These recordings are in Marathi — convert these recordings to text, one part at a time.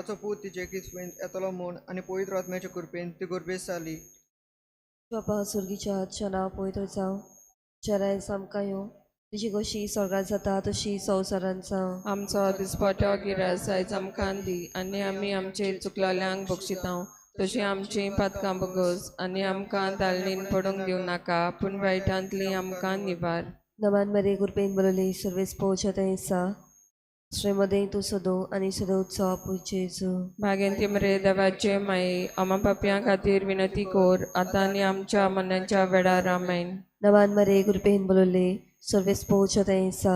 देवाचो पूत तिचे किसवेन येतलो म्हूण आनी पवित्र आत्म्याचे कृपेन ती गुरबेस जाली. बापा सुर्गीच्या आजच्या नांव पवित्र जावं, चराय आमकां येवं, तुजी कशी स्वर्गात जाता तशी संवसारांत जावं. आमचो दिसपट्टो गिरास आयज आमकां दी, आनी आमी आमचे चुकलोल्यांक बक्षितांव, तशी आमची पातकां बगोस, आनी आमकां दाळणीन पडूंक दिवं नाका, पूण वायटांतली आमकां निवार. नमान मरे गुरपेन बरोली सर्वेस पोवच्या तेंसा श्रेमदें तूं सदो आनी सदो उत्सव पुजेजो. भागेंती मरे देवाचे माये, आमा पापयां खातीर विनंती कोर, आतां आनी आमच्या मरणाच्या वेळार आमेन. नमान मरे गुरपेन बरोली सर्वेस पोवच्या तेंसा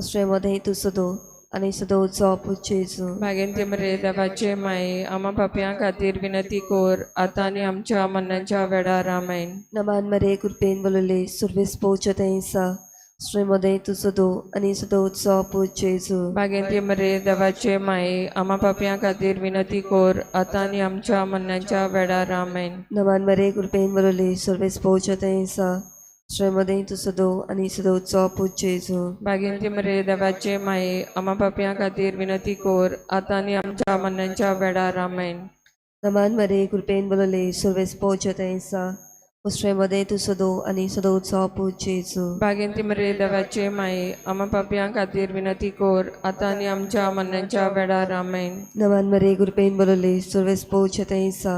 श्रेमदें तूं सदो आनी सदो उत्सव पुजेजो. भागेंती मरे देवाचे माये, आमा पापयां खातीर विनंती कोर, आतां आनी आमच्या मरणाच्या वेळार आमेन. नमान मरे गुरपेन बरोली सर्वेस पोवच्या तेंसा श्रेमदें तूं सदो आनी सदो उत्सव पुजेजो. भागेंती मरे देवाचे माये, आमा पापयां खातीर विनंती कोर, आतां आनी आमच्या मरणाच्या वेळार आमेन. नमान मरे गुरपेन बरोली सर्वेस पोवच्या तेंसा श्रेमदें तूं सदो आनी सदो उत्सव पुजेजो. भागेंती मरे देवाचे माये, आमा पापयां खातीर विनंती कोर, आतां आनी आमच्या मरणाच्या वेळार आमेन. नमान मरे गुरपेन बरोली सर्वेस पोवच्या तेंसा श्रेमदें तूं सदो आनी सदो उत्सव पुजेजो. भागेंती मरे देवाचे माये, आमा पापयां खातीर विनंती कोर, आतां आनी आमच्या मरणाच्या वेळार आमेन. नमान मरे गुरपेन बरोली सर्वेस पोवच्या तेंसा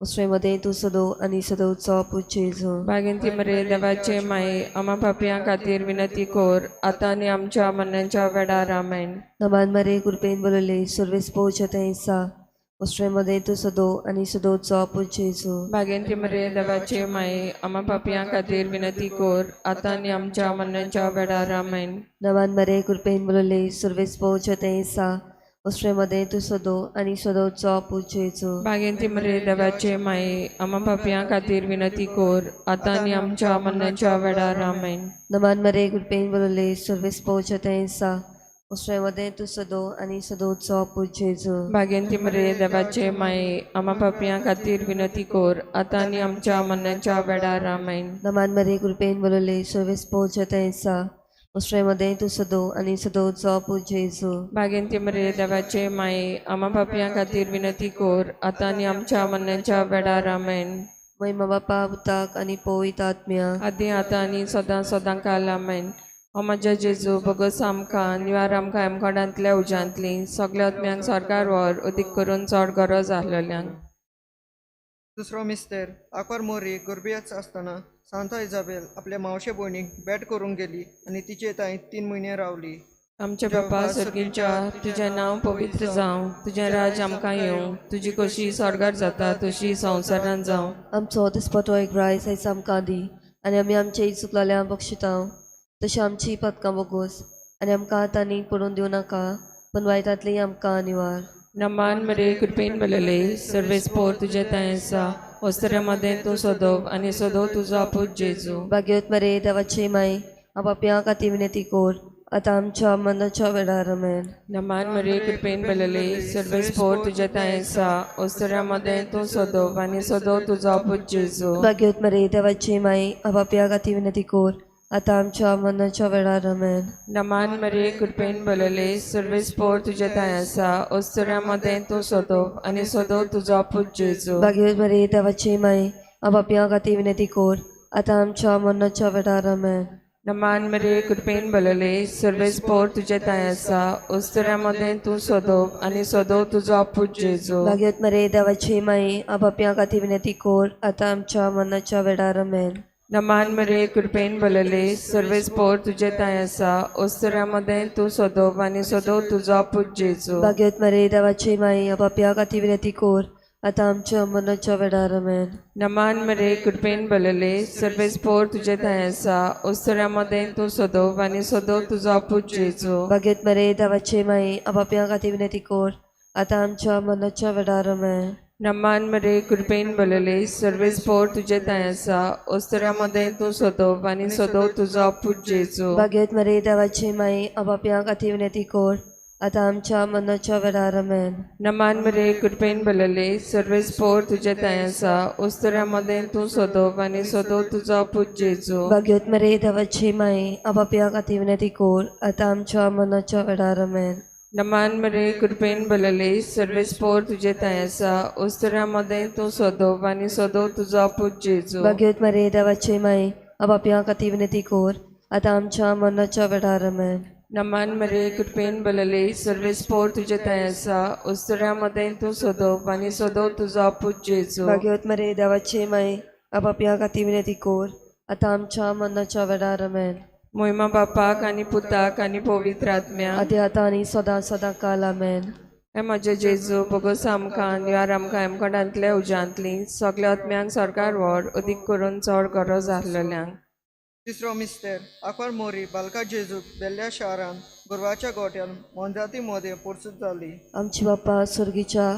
श्रेमदें तूं सदो आनी सदो उत्सव पुजेजो. भागेंती मरे देवाचे माये, आमा पापयां खातीर विनंती कोर, आतां आनी आमच्या मरणाच्या वेळार आमेन. नमान मरे गुरपेन बरोली सर्वेस पोवच्या तेंसा श्रेमदें तूं सदो आनी सदो उत्सव पुजेजो. भागेंती मरे देवाचे माये, आमा पापयां खातीर विनंती कोर, आतां आनी आमच्या मरणाच्या वेळार आमेन. नमान मरे गुरपेन बरोली सर्वेस पोवच्या तेंसा श्रेमदें तूं सदो आनी सदो उत्सव पुजेजो. भागेंती मरे देवाचे माये, आमा पापयां खातीर विनंती कोर, आतां आनी आमच्या मरणाच्या वेळार आमेन. नमान मरे गुरपेन बरोली सर्वेस पोवच्या तेंसा श्रेमदें तूं सदो आनी सदो उत्सव पुजेजो. भागेंती मरे देवाचे माये, आमा पापयां खातीर विनंती कोर, आतां आनी आमच्या मरणाच्या वेळार आमेन. नमान मरे गुरपेन बरोली सर्वेस पोवच्या तेंसा श्रेमदें तूं सदो आनी सदो उत्सव पुजेजो. भागेंती मरे देवाचे माये, आमा पापयां खातीर विनंती कोर, आतां आनी आमच्या मरणाच्या वेळार आमेन. महिमा बापा पुताक आनी पवित्र आत्म्या आदी आतां आनी सदां सदां काल आमेन. ओ म्हज्या जेजू बगस आमकां निवार आमकां हेमखोडांतल्या उज्यांतली सगळ्या आत्म्यांक सरकार व्हर, अदीक करून चड गरज आसलेल्यांक. दुसरो मिस्तेर आंकवार मोरी गुरबेच आसतना सांतो इजाबेल आपल्या मावशे भयणीक भेट करूंक गेली आनी तिचे थंय 3 म्हयने रावली. आमचे बापा सर्गीच्या, तुजें नांव पवित्र जावं, तुजें राज आमकां येवं, तुजी कशी स्वर्गार जाता तशी संवसारांत जावं. आमचो दिसपटो एक रायस आयज आमकां दी, आनी आमी आमचे चुकलोल्यांक बक्षितांव, तशी आमची पातकां बगोस, आनी आमकां आतांनी पडून दिवं नाका, पण वायटांतली आमकां निवार. नमान मरे कृपेन बलले सर्वेस पोर तुजे थंय आसा, वस्त्र्यामध्ये तूं सोदोव आनी सोदो तुजो आपूच जेजू. भाग्यवत मरे देवाचे माय, आपापया खातीर विनंती कोर, आतां आमच्या मरणाच्या वेळार आमेन. नमान मरे कृपेन बलले सर्वेस पोर तुजे थंय आसा, वस्त्र्यामध्ये तूं सोदोव आनी सोदो तुजो आपूच जेजू. भाग्यवत मरे देवाचे माय, आपापया खातीर विनंती कोर, आतां आमच्या मरणाच्या वेळार आमेन. नमान मरे कृपेन बलले सर्वेस पोर तुजे थंय आसा, वस्त्र्यामध्ये तूं सोदोव आनी सोदो तुजो आपूच जेजू. भाग्यवत मरे देवाचे माय, आपापया खातीर विनंती कोर, आतां आमच्या मरणाच्या वेळार आमेन. नमान मरे कृपेन बलले सर्वेस पोर तुजे थंय आसा, वस्त्र्यामध्ये तूं सोदोव आनी सोदो तुजो आपूच जेजू. भाग्यवत मरे देवाचे माय, आपापया खातीर विनंती कोर, आतां आमच्या मरणाच्या वेळार आमेन. नमान मरे कृपेन बलले सर्वेस पोर तुजे थंय आसा, वस्त्र्यामध्ये तूं सोदोव आनी सोदो तुजो आपूच जेजू. भाग्यवत मरे देवाचे माय, आपापया खातीर विनंती कोर, आतां आमच्या मरणाच्या वेळार आमेन. नमान मरे कृपेन बलले सर्वेस पोर तुजे थंय आसा, वस्त्र्यामध्ये तूं सोदोव आनी सोदो तुजो आपूच जेजू. भाग्यवत मरे देवाचे माय, आपापया खातीर विनंती कोर, आतां आमच्या मरणाच्या वेळार आमेन. नमान मरे कृपेन बलले सर्वेस पोर तुजे थंय आसा, वस्त्र्यामध्ये तूं सोदोव आनी सोदो तुजो आपूच जेजू. भाग्यवत मरे देवाचे माय, आपापया खातीर विनंती कोर, आतां आमच्या मरणाच्या वेळार आमेन. नमान मरे कृपेन बलले सर्वेस पोर तुजे थंय आसा, वस्त्र्यामध्ये तूं सोदोव आनी सोदो तुजो आपूच जेजू. भाग्यवत मरे देवाचे माय, आपापया खातीर विनंती कोर, आतां आमच्या मरणाच्या वेळार आमेन. नमान मरे कृपेन भरलेले सर्व स्पोर तुझे थंय आसा उस्तरामध्ये तूं सोदोव आनी सोदोव तुजो पूत जेजू भाग्यवत मरे देवाचे माये आपापया खातीर विनंती कोर आता आमच्या मरणाच्या वेळार आमेन. नमान मरे कृपेन भरलेले सर्व स्पोर तुझे थंय आसा उस्तरामध्ये तूं सोदोव आनी सोदोव तुजो पूत जेजू भाग्यवत मरे देवाचे माये आपापया खातीर विनंती कोर आता आमच्या मरणाच्या वेळार आमेन. मोहिमा बापाक आनी पुताक आनी पवित्र आत्म्याक आदी आता आनी सदां सदां काल आमेन. हे म्हजे जेजू बोगस आमकां यार आमकां हेमखंडांतल्या उज्यांतली सगल्या आत्म्यांक सरकार व्हर अदीक करून चड गरज आसलेल्यांक. तिसरो मिस्तेर आंकवार मोरी बालका जेजूक बेल्ल्या शारान गोरवाच्या गोट्यान मोनजाती मोदे पुरसूत जाली. आमची बाप्पा स्वर्गीच्या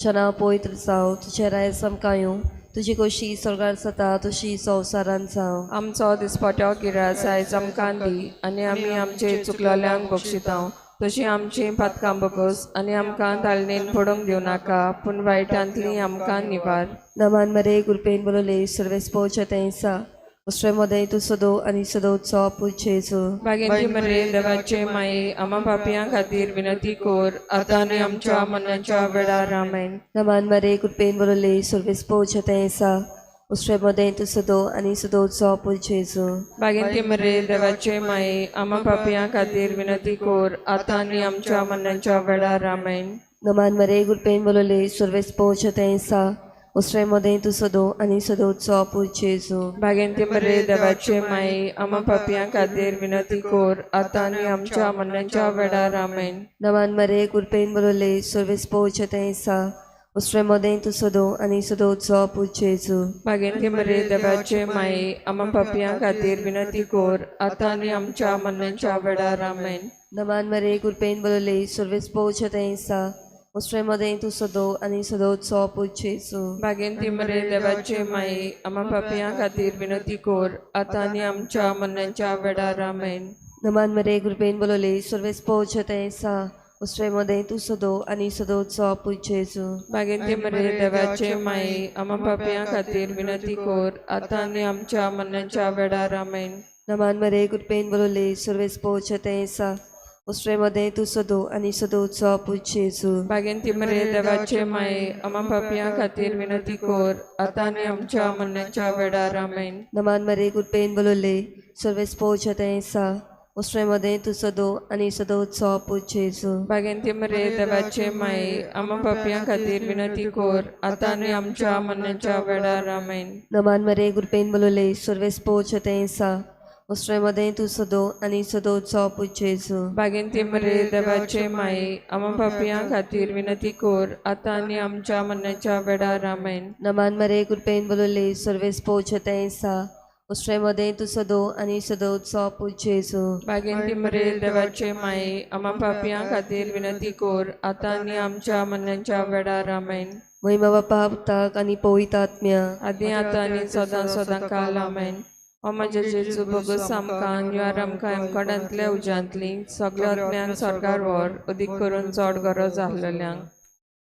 चना पवित्र जाव तुझे राय समकायूं तुजी कशी सरकार जाता तशी संवसारान जावं. आमचो दिसपट्यो गिरास आयज आमकां दी आनी आमी आमचे चुकलोल्यांक बक्षितांव तशी आमची पातकां बगस आनी आमकां ताळणेन पडोवंक दिवं नाका पूण वायटांतली आमकां निवार. नमान मरे कृपेन बरोले सर्वेस पोवचे तेंसा उसरे मध्ये तू सदो आनी सदोचो पुजेचो. बागेंती मरे देवाचे माये आमा पापयां खातीर विनंती कोर आतां आनी आमच्या मरणाच्या वेळार आमेन. नमान मरे कृपेन बरोले सर्वेस पोवचे तेंसा उसरे मध्ये तू सदो आनी सदोचो पुजेचो. बागेंती मरे देवाचे माये आमा पापयां खातीर विनंती कोर आतां आनी आमच्या मरणाच्या वेळार आमेन. नमान मरे कृपेन बरोले सर्वेस पोवचे तेंसा उसरे मध्ये तू सदो आनी सदोचो पुजेचो. बागेंती मरे देवाचे माये आमा पापयां खातीर विनंती कोर आतां आनी आमच्या मरणाच्या वेळार आमेन. नमान मरे कृपेन बरोले सर्वेस पोवचे तेंसा उसरे मध्ये तू सदो आनी सदोचो पुजेचो. बागेंती मरे देवाचे माये आमा पापयां खातीर विनंती कोर आतां आनी आमच्या मरणाच्या वेळार आमेन. नमान मरे कृपेन बरोले सर्वेस पोवचे तेंसा उसरे मध्ये तू सदो आनी सदोचो पुजेचो. बागेंती मरे देवाचे माये आमा पापयां खातीर विनंती कोर आतां आनी आमच्या मरणाच्या वेळार आमेन. नमान मरे कृपेन बरोले सर्वेस पोवचे तेंसा उसरे मध्ये तू सदो आनी सदोचो पुजेचो. बागेंती मरे देवाचे माये आमा पापयां खातीर विनंती कोर आतां आनी आमच्या मरणाच्या वेळार आमेन. नमान मरे कृपेन बरोले सर्वेस पोवचे तेंसा उसरे मध्ये तू सदो आनी सदोचो पुजेचो. बागेंती मरे देवाचे माये आमा पापयां खातीर विनंती कोर आतां आनी आमच्या मरणाच्या वेळार आमेन. नमान मरे कृपेन बरोले सर्वेस पोवचे तेंसा उसरे मध्ये तू सदो आनी सदोचो पुजेचो. बागेंती मरे देवाचे माये आमा पापयां खातीर विनंती कोर आतां आनी आमच्या मरणाच्या वेळार आमेन. नमान मरे कृपेन बरोले सर्वेस पोवचे तेंसा उसरे मध्ये तू सदो आनी सदोचो पुजेचो. बागेंती मरे देवाचे माये आमा पापयां खातीर विनंती कोर आतां आनी आमच्या मरणाच्या वेळार आमेन. नमान मरे कृपेन बरोले सर्वेस पोवचे तेंसा उसरे मध्ये तू सदो आनी सदोचो पुजेचो. बागेंती मरे देवाचे माये आमा पापयां खातीर विनंती कोर आतां आनी आमच्या मरणाच्या वेळार आमेन. महिमा बापा पुताक आनी पवित्र आत्म्या आदी आतां आनी सदां सदां काल आमेन. ओ म्हजे जेजू बोगस आमकां यार आमकां हेमखंडांतल्या उज्यांतली सगल्या आत्म्यांक सरकार व्हर अदीक करून चड गरज आसलेल्यांक.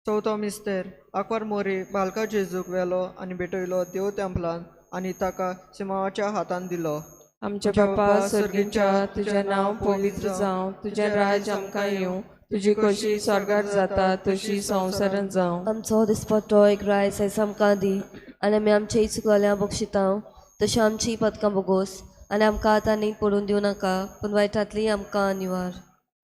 चवथो मिस्तेर आंकवार मोरी बालका जेजूक व्हेलो आनी भेटयलो देव तेंपलान आनी ताका सिमावाच्या हातान दिलो. आमचे बापा सर्गीच्या तुजें नांव पवित्र जावं तुजें राज आमकां येवं तुजी कशी स्वर्गार जाता तशी संवसारान जावं. आमचो दिसपट्टो एक रायस आमकां दी आनी आमी आमचे चुकल्या बक्षितांव तशी आमची पदकां बगोस आनी आमकां आतां पडून दिवं नाका पूण वायटांतली आमकां निवार.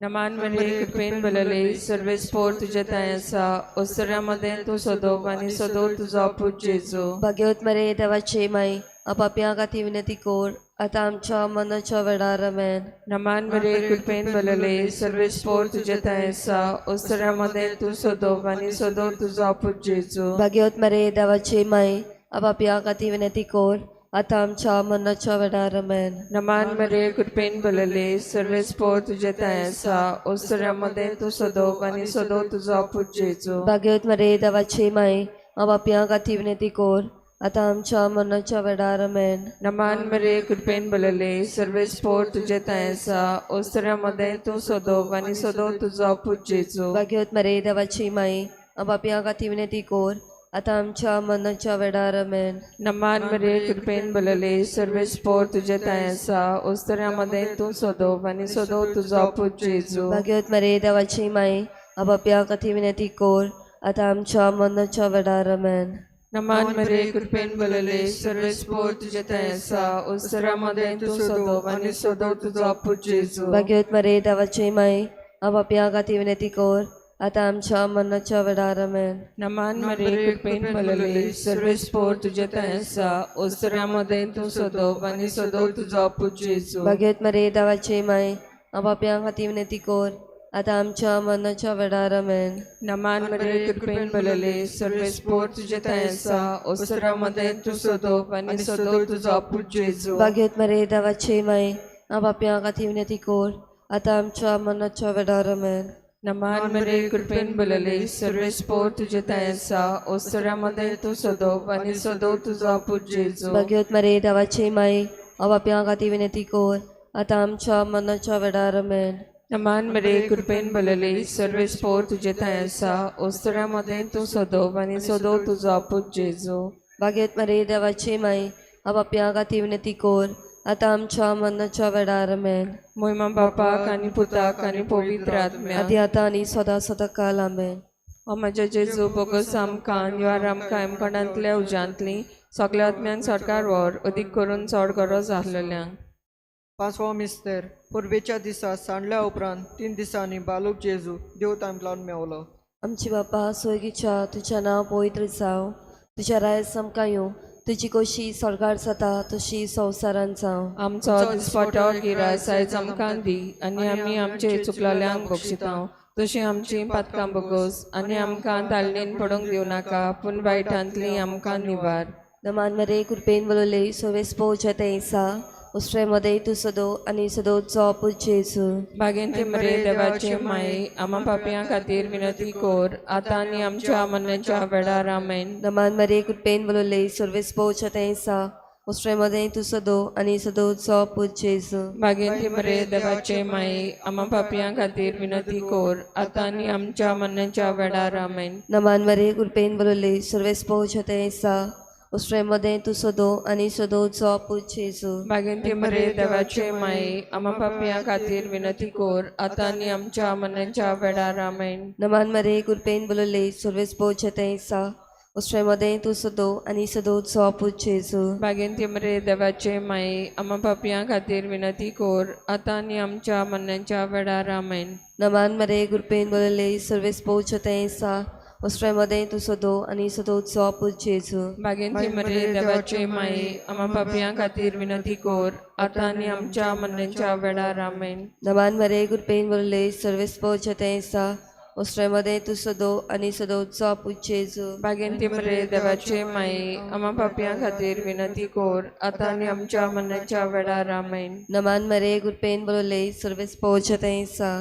नमान मरे कृपेन भरलेले सर्व स्पोर तुजे थंय आसा ओस्तऱ्यामध्ये तूं सोदोव आनी सोदोव तुजो पूत जेजू. भाग्यवत मरे देवाचे माई आपापया खातीर विनंती कोर आतां आमच्या मरणाच्या वेळार आमेन. नमान मरे कृपेन भरलेले सर्व स्पोर तुजे थंय आसा ओस्तऱ्यामध्ये तूं सोदोव आनी सोदोव तुजो पूत जेजू. भाग्यवत मरे देवाचे माई आपापया खातीर विनंती कोर आतां आमच्या मरणाच्या वेळार आमेन. नमान मरे कृपेन भरलेले सर्व स्पोर तुजे थंय आसा ओस्तऱ्यामध्ये तूं सोदोव आनी सोदोव तुजो पूत जेजू. भाग्यवत मरे देवाचे माई आपापया खातीर विनंती कोर आतां आमच्या मरणाच्या वेळार आमेन. नमान मरे कृपेन भरलेले सर्व स्पोर तुजे थंय आसा ओस्तऱ्यामध्ये तूं सोदोव आनी सोदोव तुजो पूत जेजू. भाग्यवत मरे देवाची माई आपापया खातीर विनंती कोर आता आमच्या मरणाच्या वेळार आमेन. नमान मरे कृपेन बलले सर्वेस पोर तुझे ताय आसा ओस्तऱ्यामध्ये तू सोदोव आणि सोदोव तुझो पूत जेजू भाग्यवत मरे देवाची माय आबाप्या खातीर विनंती कोर. आता आमच्या मरणाच्या वेळार आमेन. नमान मरे कृपेन बलले सर्वेस पोर तुझे ताय आसा ओस्तऱ्यामध्ये तू सोदोव आणि सोदोव तुझो पूत जेजू भाग्यवत मरे देवाची माय आबाप्या खातीर विनंती कोर. आता आमच्या मरणाच्या वेळार आमेन. नमान मरे कृपेन बलले सर्वेस पोर तुझे ताय आसा ओस्तऱ्यामध्ये तू सोदोव आणि सोदोव तुझो पूत जेजू भाग्यवत मरे देवाची माय आबाप्या खातीर विनंती कोर. आता आमच्या मरणाच्या वेळार आमेन. नमान मरे कृपेन बलले सर्वेस पोर तुझे ताय आसा ओस्तऱ्यामध्ये तू सोदोव आणि सोदोव तुझो पूत जेजू भाग्यवत मरे देवाची माय आबाप्या खातीर विनंती कोर. आता आमच्या मरणाच्या वेळार आमेन. नमान मरे कृपेन बलले सर्वेस पोर तुझे ताय आसा ओस्तऱ्यामध्ये तू सोदोव आणि सोदोव तुझो पूत जेजू भाग्यवत मरे देवाची माय आबाप्या खातीर विनंती कोर. आता आमच्या मरणाच्या वेळार आमेन. नमान मरे कृपेन बलले सर्वेस पोर तुझे ताय आसा ओस्तऱ्यामध्ये तू सोदोव आणि सोदोव तुझो पूत जेजू भाग्यवत मरे देवाची माय आबाप्या खातीर विनंती कोर. आता आमच्या मरणाच्या वेळार आमेन. मोहिमा बापाक आणि पुताक आणि पवित्र आत्म्याक आदी आता आणि सदा सदा काल आमेन. ओ म्हजे जेजू बोगस आमकां युआर आमकां एमकोणांतल्या उज्यांतली सगळ्या आत्म्यांक सरकार वर अदीक करून चड गरज आसलेल्यांक पांचवो मिस्तेर पुर्वेच्या दिसा सांडल्या उपरांत 3 दिसांनी बालूक जेजू देव तांतलावन मेवलो. आमची बापा स्वर्गीच्या तुझें नांव पवित्र जावं. तुझ्या राय आमकां येवं. तुजी कशी सरकार जाता तशी संवसारांत जावं. आमचो दिसपटो गिराय आयज आमकां दी आनी आमी आमचे चुकलेल्यांक बक्षितांव तशी आमची पातकां बगोस आनी आमकां ताळणेन पडोंक दिवं नाका पूण वायटांतली आमकां निवार. नमान मरे कृपेन बलले सवेस पोवचे ते ईसा उस्ट्रे मध्ये तू सदो आणि सदोचो पूत जेजू बागेन ते मरे देवाचे माये आमा पापयां खातीर विनंती कोर आतां आनी आमच्या मरणाच्या वेळार आमेन. नमान मरे कृपेन बलले सर्वेस पोवचे ते ईसा उस्ट्रे मध्ये तू सदो आणि सदोचो पूत जेजू बागेन ते मरे देवाचे माये आमा पापयां खातीर विनंती कोर आतां आनी आमच्या मरणाच्या वेळार आमेन. नमान मरे कृपेन बलले सर्वेस पोवचे ते ईसा उस्ट्रे मध्ये तू सदो आणि सदोचो पूत जेजू बागेन ते मरे देवाचे माये आमा पापयां खातीर विनंती कोर आतां आनी आमच्या मरणाच्या वेळार आमेन. नमान मरे कृपेन बलले सर्वेस पोवचे ते ईसा उस्ट्रे मध्ये तू सदो आणि सदोचो पूत जेजू बागेन ते मरे देवाचे माये आमा पापयां खातीर विनंती कोर आतां आनी आमच्या मरणाच्या वेळार आमेन. नमान मरे कृपेन बलले सर्वेस पोवचे ते ईसा उस्ट्रे मध्ये तू सदो आणि सदोचो पूत जेजू बागेन ते मरे देवाचे माये आमा पापयां खातीर विनंती कोर आतां आनी आमच्या मरणाच्या वेळार आमेन. नमान मरे कृपेन बलले सर्वेस पोवचे ते ईसा उस्ट्रे मध्ये तू सदो आणि सदोचो पूत जेजू बागेन ते मरे देवाचे माये आमा पापयां खातीर विनंती कोर आतां आनी आमच्या मरणाच्या वेळार आमेन. नमान मरे कृपेन बलले सर्वेस पोवचे ते ईसा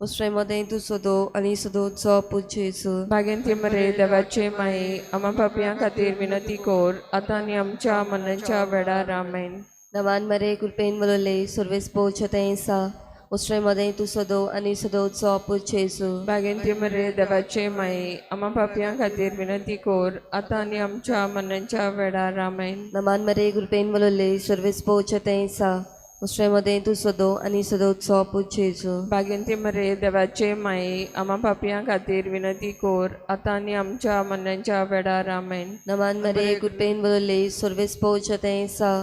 उस्ट्रे मध्ये तू सदो आणि सदोचो पूत जेजू बागेन ते मरे देवाचे माये आमा पापयां खातीर विनंती कोर आतां आनी आमच्या मरणाच्या वेळार आमेन. नमान मरे कृपेन बलले सर्वेस पोवचे ते ईसा उस्ट्रे मध्ये तू सदो आणि सदोचो पूत जेजू बागेन ते मरे देवाचे माये आमा पापयां खातीर विनंती कोर आतां आनी आमच्या मरणाच्या वेळार आमेन. नमान मरे कृपेन बलले सर्वेस पोवचे ते ईसा उस्ट्रे मध्ये तू सदो आणि सदोचो पूत जेजू बागेन ते मरे देवाचे माये आमा पापयां खातीर विनंती कोर आतां आनी आमच्या मरणाच्या वेळार आमेन. नमान मरे कृपेन बलले सर्वेस पोवचे ते ईसा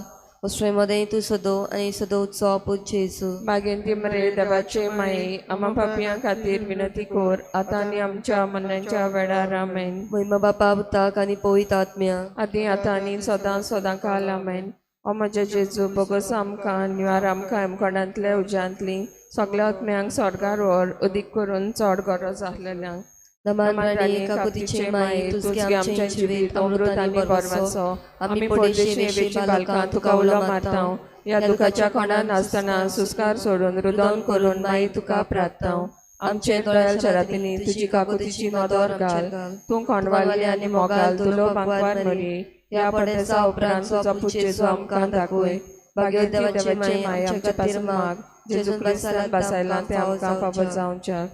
उस्ट्रे मध्ये तू सदो आणि सदोचो पूत जेजू बागेन ते मरे देवाचे माये आमा पापयां खातीर विनंती कोर आतां आनी आमच्या मरणाच्या वेळार आमेन. महिमा बापा पुताक आणि पवित्र आत्म्या आदी आतां आनी सदां सदां काल आमेन. ओ म्हजे जेजू बोगस आमकां निवार आमकां एमकोणांतल्या उज्यांतली सगळ्या आत्म्यांक स्वर्गार व्हर अदीक करून चड गरज आसलेल्यांक नमान राणी काकुतीचे माये तुझगे आमचे जिवीत अमृत आनी परवाचो आमी पडशी वेशीची बालकां तुका उलो मारतांव ह्या दुखाच्या कोणान आसतना सुस्कार सोडून रुदन करून माई तुका प्रार्थनांव. आमचे दयाल शरातिनी तुजी काकुतीची नदर घाल तूं कोंडवाली आनी मोगाल तुलो बांकवार मरी ह्या पडेचा उपरांत तुजो पूत जेजू आमकां दाखोय. भाग्यवती देवाचे माये आमच्या खातीर माग जेजू क्रिस्तान बसयला ते आमकां फावो जावच्याक.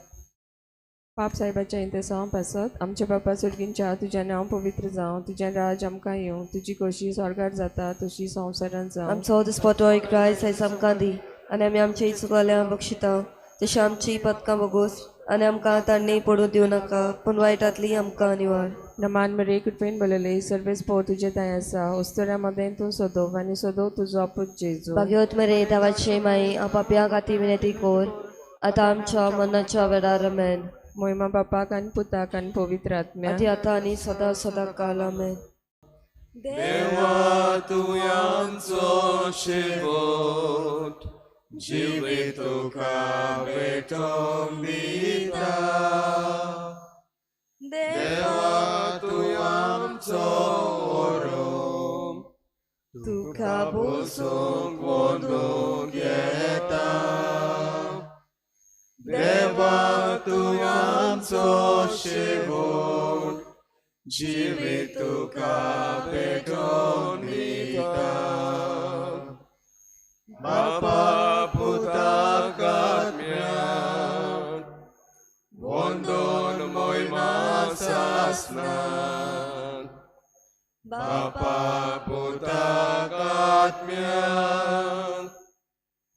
पाप साहेबाच्या इंतसांव पासत आमच्या बापा सुर्गींच्या तुझें नांव पवित्र जावं, तुझें राज आमकां येवं, तुजी कशी स्वर्गार जाता तशी संवसारांत जावं. आमचो दिसपटो क्रायस आयज आमकां दी आनी आमी आमच्या चुकल्यांक बक्षिता तशी आमची पदकां बगोस आनी आमकां तांणी पडूं दिवं नाका पूण वायटांतली आमकां निवाड. नमान मरे कृपेन बलले सर्वेस पो तुजे ताय आसा, उस्तोऱ्या मदें तूं सोदोव आनी सोदोव तुजो आपूच जेजू. भाग्यवत मरे देवाचे माई आपाप्या खातीर विनंती कोर आतां आमच्या मनाच्या वेळार आमेन. मोहिमा बापाक आनी पुताक आनी पवित्र आत्म्या आदी आतां आनी सदां सदां काल आमेन. देवा तुयांचो शेवट जिवे तुका भेटोंक दिता. देवा तुयांचो ओरो तुका बसूंक वोंदूंक येता. देवा तुयांचो शेवट जिवे तुका भेटोंक दिता. बापा पुताक आत्म्याक वंदन मोहिमा सासनाक. बापा पुताक आत्म्याक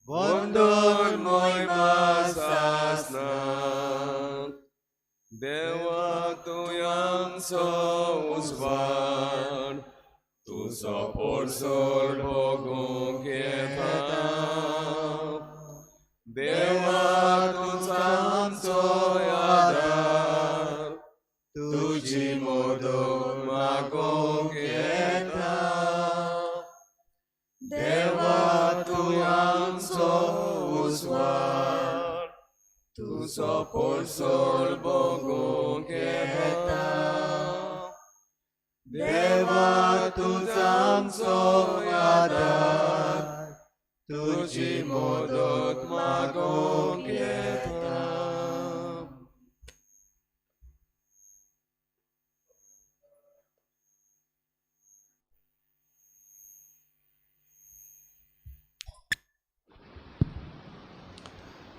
वंदन मोहिमा सासनाक. देवा तुयांचो उजवाड तुजो पोरसोर भोगूंक येता. देवा तुझांचो आदार तुजी मोदक मागोंक येता. देवा तुयांचो उजवाड तुजो पोरसोर भोगूंक येता. देवा तुझांचो आदार तुजी मोदक मागोंक येता.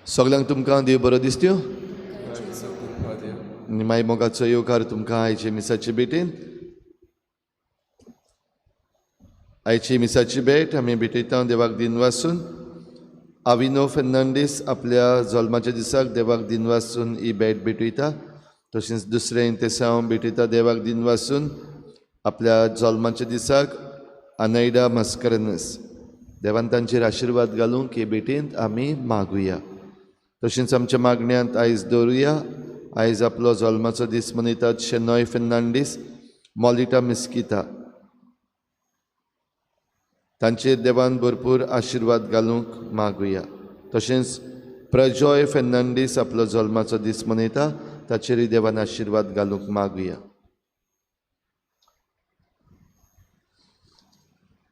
सगळ्यांक तुमकां देव बरो दिसत्यो. माय मोगाचो येवकार तुमकां आयचे मिसाचे भेटेन. आयची मिसाची भेट आमी भेटयता देवाक दिन वाचून. आविनो फेर्नांडीस आपल्या जल्माच्या दिसाक देवाक दिन वाचून ही भेट भेटयता. तशेंच दुसरें इंतेसांव भेटयता देवाक दिन वाचून आपल्या जल्माच्या दिसाक आनैडा मस्करनस. देवान तांचेर आशिर्वाद घालूंक हे भेटेंत आमी मागुया. तशेंच आमच्या मागण्यांत आयज दवरुया. आयज आपलो जल्माचो दीस मनयतात शेनॉय फेर्नांडीस, मॉलिटा मिस्किता. तांचेर देवान भरपूर आशिर्वाद घालूंक मागुया. तशेंच प्रजॉय फेर्नांडीस आपलो जल्माचो दीस मनयता, ताचेरय देवान आशिर्वाद घालूंक मागुया.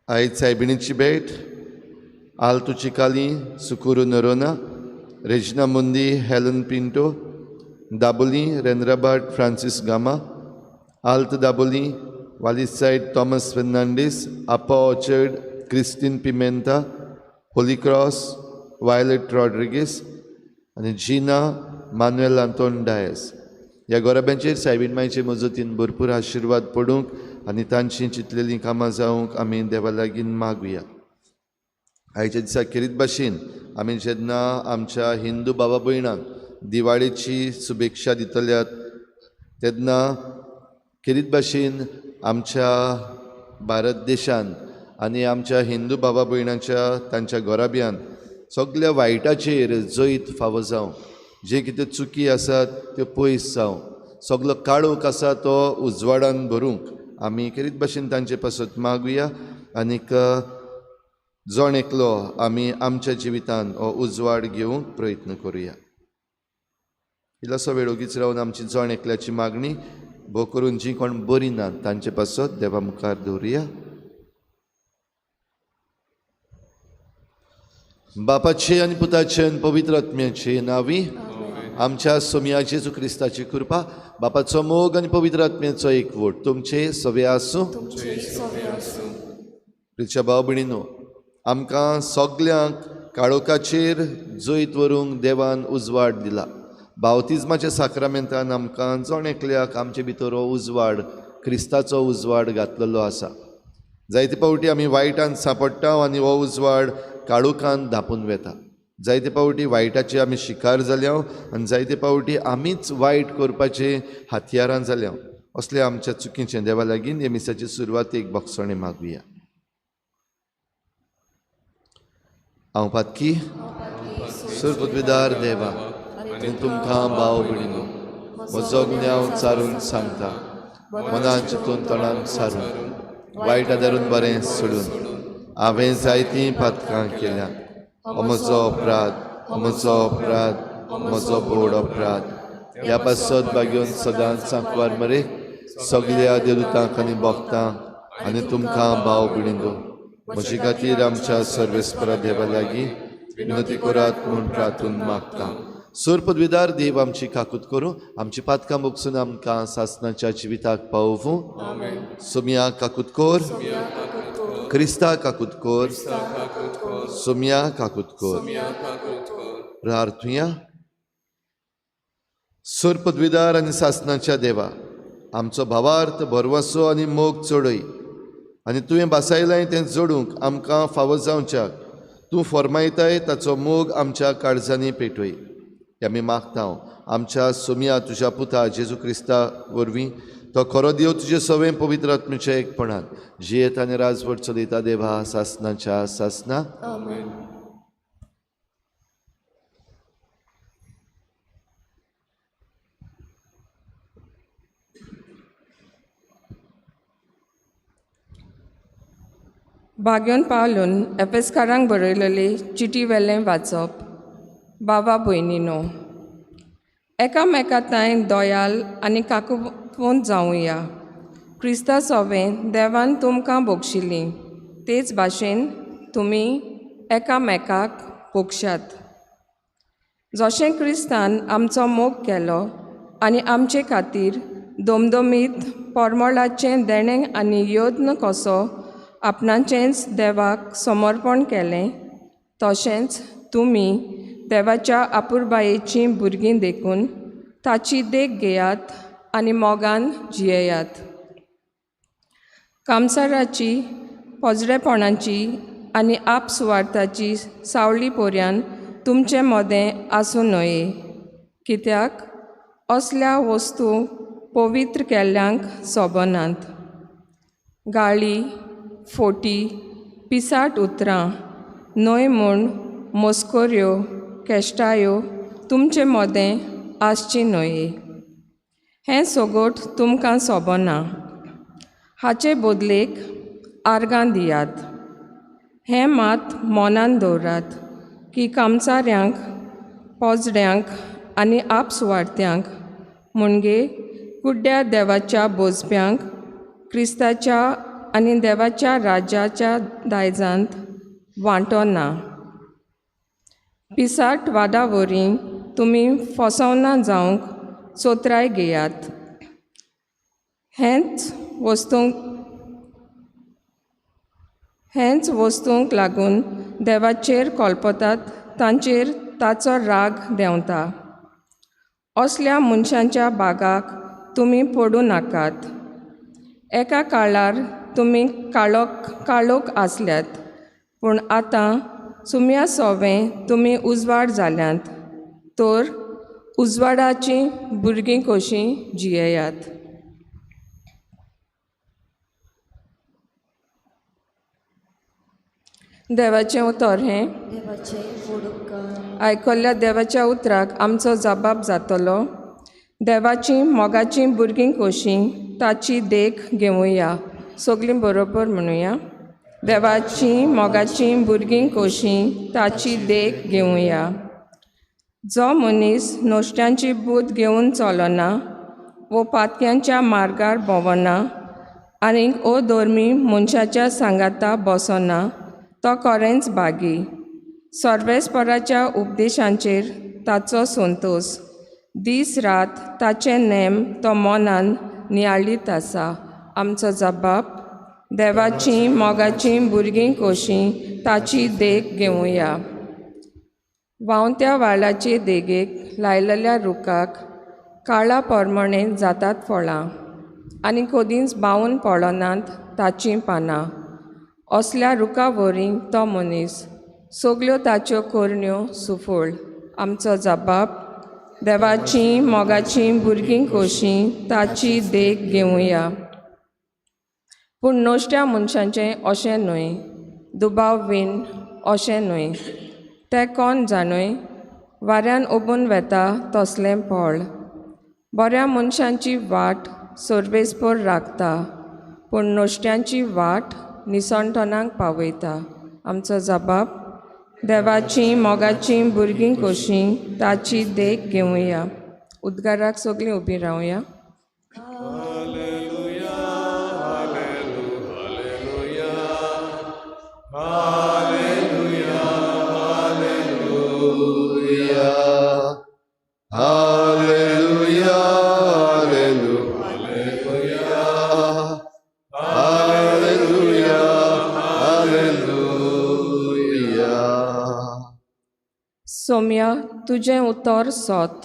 आयज सायबिणीची भेट आल्तू चिकाली सुकुरू नरोना, रेजिना मुंदी हेलन पिंटो, दाबोली रेनराबाट फ्रांसीस गामा, आल्त दाबोली वालीस सायड Thomas Fernandes, Appa orchard Christine Pimenta, Holy Cross Violet Rodrigues आनी जिना मानुएल आंतोन डायस. ह्या गोरब्यांचेर सायबीण मायचे मजतीन भरपूर आशिर्वाद पडूंक आनी तांची चिंतलेलीं कामां जावंक आमी देवा लागीं मागुया. आयच्या दिसा खेरीत भाशेन आमी जेन्ना आमच्या हिंदू भावा भयणांक दिवाळेची शुभेच्छा दितल्यात तेन्ना खेरीत भाशेन आमच्या भारत देशांत आनी आमच्या हिंदू भावा भयणांच्या तांच्या गोराब्यान सगळ्या वायटाचेर जैत फावो जावं. जे कितें चुकी आसात त्यो पयस जावं. सगळो काळोख आसा तो उजवाडान भरूंक आमी खेरीत भाशेन तांचे पासत मागुया. आनीक जण एकलो आमी आमच्या जिवितान हो उजवाड घेवंक प्रयत्न करुया. इल्लोसो वेळ ओगीच रावन आमची जण एकल्याची मागणी भोव करून जीं कोण बरीं नात तांचे पासत देवा मुखार दवरुया. बापाचे आनी पुताचे आनी पवित्र आत्म्याचे नांवी आमच्या सोम्या जेजू क्रिस्ताची कृपा, बापाचो मोग आनी पवित्र आत्म्याचो एकवट तुमचे सवे आसूं. प्रिय भाव भयणीनो, आमकां सगल्यांक काळोखाचेर जैत व्हरूंक देवान उजवाड दिला. बावतिजमाच्या साक्रामेंतान आमकां जण एकल्याक आमचे भितर हो उजवाड क्रिस्ताचो उजवाड घातलेलो आसा. जायते पावटी आमी वायटान सांपडटा आनी हो उजवाड काळुकान धांपून वेता. जायते पावटी वायटाचे आमी शिकार जाल्या आनी जायते पावटी आमीच वायट करपाचे हातयारां जाल्या. असले आमच्या चुकीचें देवा लागीं हे मिसाची सुरवातेक भक्षणे मागुया. हांव पातकी सुरपदवीदार देवा, आनी तुमकां भाव भयणीनो, म्हजो गुन्यांव चारून सांगता, मनान चिंतून तोंडान सारून वायट आदारून बरें सोडून हांवें जायतीं पातकां केल्यां. हो म्हजो अपराध, म्हजो बोड अपराध. ह्या पासत बागेवन सदांच सांकवार मरे सगळ्या देवदूतांक आनी भक्तांक आनी तुमकां भाव भयणीनो, म्हजे खातीर आमच्या सर्वेस्परा देवा लागीं विनंती करात म्हूण प्रार्थून मागता. सूर पदवीदार देव आमची काकूत करूं, आमची पातकां बगसून आमकां सासणाच्या जिविताक पावूं. सोम्या काकूत कोर, क्रिस्ता काकूत कोर, सोम्या काकूत कोर. प्रार्थुया. सूर पदवीदार आनी सासणाच्या देवा, आमचो भावार्थ भरवंसो आनी मोग चडय आनी तुवें बासायलाय तें जोडूंक आमकां फावो जावच्याक तूं फरमायताय ताचो मोग आमच्या काळजांनी पेटय. आमी मागता आमच्या सोम्या तुज्या पुता जेजू क्रिस्ता वरवीं तो खरो देव तुजे सवें पवित्र आत्म्याच्या एकपणान जियेत आनी राजवट चलयता देवा सासणाच्या सासना. बागेवन पावलून एफेसकारांक बरयलेली चिटी वेलें वाचप. बाबा भयणीनो, एकामेकांताय दोयाल आनी काकून जावुया. क्रिस्ता सोवें देवान तुमकां बोगशिल्लीं तेच भाशेन तुमी एकामेकाक बोगशात. जशें क्रिस्तान आमचो मोग केलो आनी आमचे खातीर दोमदोमीत परमळाचें देणें आनी योद्न कसो आपणाचेंच देवाक समर्पण केलें, तशेंच तुमी देवाच्या आपुरबायेचीं भुरगीं देखून ताची देख घेयात आनी मोगान जियेयात. कामसाराची, पोजडेपणाची आनी आपसुवार्थाची सावळी पोरयान तुमचें मोदें आसूं न्हये, कित्याक असल्या वस्तू पवित्र केल्ल्यांक सोबनात. गाळी, फोटी, पिसाट उतरां, न्हय म्हूण मस्कोऱ्यो, केश्टायो तुमचें मोदें आसची न्हये. हें सोगोट तुमकां सोबना. हाचे बदलेक आर्गां दियात. हें मात मोनान दवरात की कामसाऱ्यांक, पोजड्यांक आनी आपसुवार्थ्यांक म्हणजे कुड्ड्या देवाच्या बोजप्यांक क्रिस्ताच्या आनी देवाच्या राज्याच्या दायजांत वांटो ना. पिसाट वादावरीं तुमी फसवना जावंक चोत्राय घेयात. हेंच वस्तूंक लागून देवाचेर कोलपतात तांचेर ताचो राग देंवता. असल्या मनशांच्या बागाक तुमी पडूं नाकात. एका काळार तुमी काळोख आसल्यात, पूण आतां सुम्या सोवें तुमी उजवाड जाल्यांत, तर उजवाडाचीं भुरगीं कशीं जियेयात. देवाचें उतर हें. आयकल्ल्या देवाच्या उतराक आमचो जबाब जातलो. देवाचीं मोगाचीं भुरगीं कशीं ताची देख घेवुया. सगलीं बरोबर म्हणुया. देवाचीं मोगाचीं भुरगीं कशीं ताची देख घेवुया. जो मनीस नोश्ट्यांची बूद घेवन चलना वो पातक्यांच्या मार्गार भोंवना आनी अधर्मी मनशाच्या सांगाता बसना, तो खरेंच बागी. सर्वेस्पराच्या उपदेशांचेर ताचो संतोश. दीस रात ताचे नेम तो मनान नियाळीत आसा. आमचो जबाब. देवाचीं मोगाचीं भुरगीं कशीं ताची देख घेवुया. वावत्या वाळाचे देगेक लायलेल्या रुखाक काळा पोरमणे जातात फळां आनी कोदींच बावून पडनात ताचीं पानां. असल्या रुखा वरीं तो मनीस सगल्यो ताच्यो कोरण्यो सुफोळ. आमचो जबाब देवाचीं मोगाचीं भुरगीं कोशीं ताची देख घेवया. पूण नोश्ट्या मनशांचें अशें न्हय, दुबाव बीन अशें न्हय. ते कोण जाणय वाऱ्यान ओबून वेता तसलें फळ. बऱ्या मनशांची वाट सोर्बेस्पोर राखता, पूण नोश्ट्यांची वाट निसणटणांक पावयता. आमचो जबाब देवाचीं मोगाचीं भुरगीं कोशीं ताची देख घेवया. उद्गाराक सगळीं उबीं रावया. Hallelujah, hallelujah, hallelujah, hallelujah. Saumya, तुजें उतर सोत.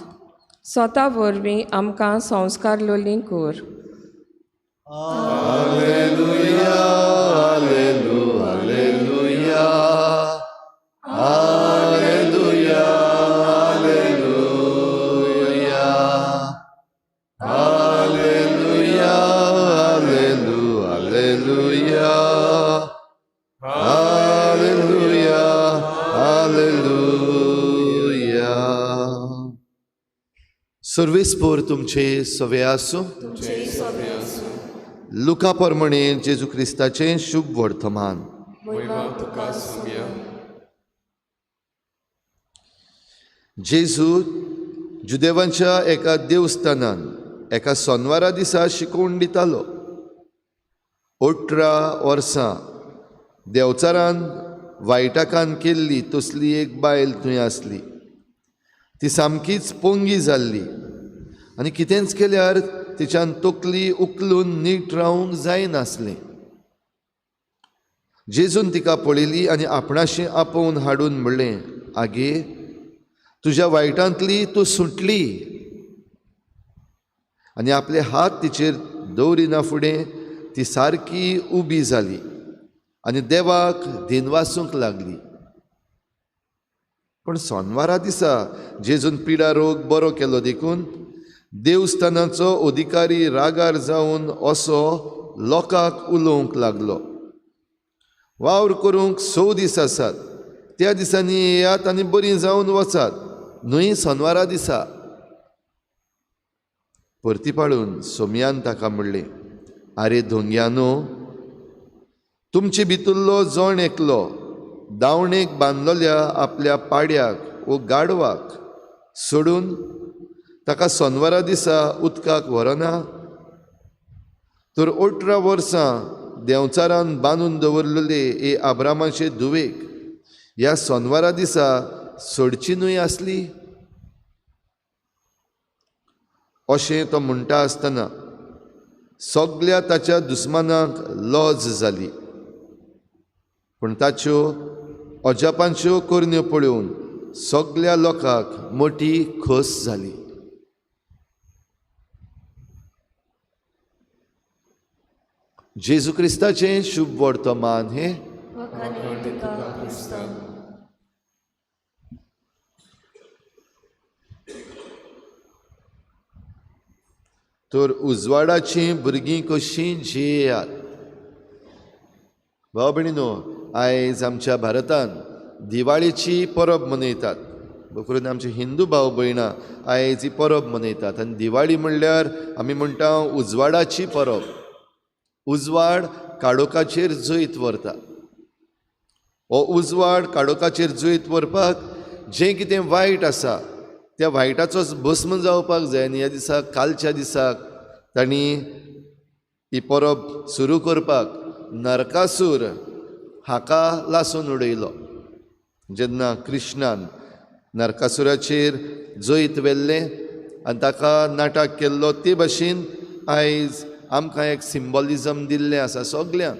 स्वता वरवीं आमकां संस्कार लोलीं कोर. Hallelujah, hallelujah, hallelujah, hallelujah, hallelujah, hallelujah, hallelujah, hallelujah, hallelujah. सर्वेस्पोर तुमचे सवे आसूं. लुका प्रमाणे जेजू क्रिस्ताचें शुभ वर्तमान. जेजू जुदेवांच्या एका देवस्थानान एका सोनवारा दिसा शिकोवन दितालो. 18 वर्सां देवचारान वायटाकान केल्ली तसली एक बायल थंय आसली. ती सामकीच पोंगी जाल्ली आनी कितेंच केल्यार तिच्यान तकली उखलून नीट रावंक जायनासलें. जेजून तिका पळयली आनी आपणाशें आपोवन हाडून म्हणलें, आगे तुज्या वायटांतली तूं सुटली. आनी आपले हात तिचेर दवरिना फुडें ती सारकी उबी जाली आनी देवाक दिनवासूंक लागली. पूण सोनवारा दिसा जेजून पिडा रोग बरो केलो देखून देवस्थानाचो अधिकारी रागार जावन असो लोकांक उलोवंक लागलो, वावर करूंक 6 दीस आसात, त्या दिसांनी येयात आनी बरीं जावन वचात, न्हय सोनवारा दिसा. परतीपाळून सोमयान ताका म्हणलें, आरे धोंग्यानो, तुमचे भितरलो जण एकलो दावणेक बांदलेल्या आपल्या पाड्याक वो गाडवाक सोडून ताका सोनवारा दिसा उदकाक व्हरना. तर 18 वर्सां देंवचारान बांदून दवरलेले हे आब्रामाचे धुवेक ह्या सोनवारा दिसा सोडची न्हय आसली. अशें तो म्हणटा आसतना सगल्या ताच्या दुस्मानांक लॉज जाली. पूण ताच्यो अजापांच्यो कोरण्यो पळोवन सगल्या लोकांक मोठी खोस जाली. जेजू क्रिस्ताचें शुभ वर्तमान हे. तर उजवाडाचीं भुरगीं कशीं जियेयात. भाव भयणीनो, आयज आमच्या भारतान दिवाळीची परब मनयतात. करून आमचे हिंदू भाव भयणां आयज ही परब मनयतात आनी दिवाळी म्हणल्यार आमी म्हणटा उजवाडाची परब. उजवाड काडोकाचेर जैत व्हरता. हो उजवाड काडोकाचेर जैत व्हरपाक जें कितें वायट आसा त्या वायटाचोच भस्म जावपाक जाय. आनी ह्या दिसाक कालच्या दिसाक तांणी ही परब सुरू करपाक नरकासूर हाका लासून उडयलो. जेन्ना कृष्णान नरकासुराचेर जैत वेल्लें आनी ताका नाटक केल्लो ते भाशेन आयज आमकां एक सिंबॉलिजम दिल्लें आसा सगल्यांक.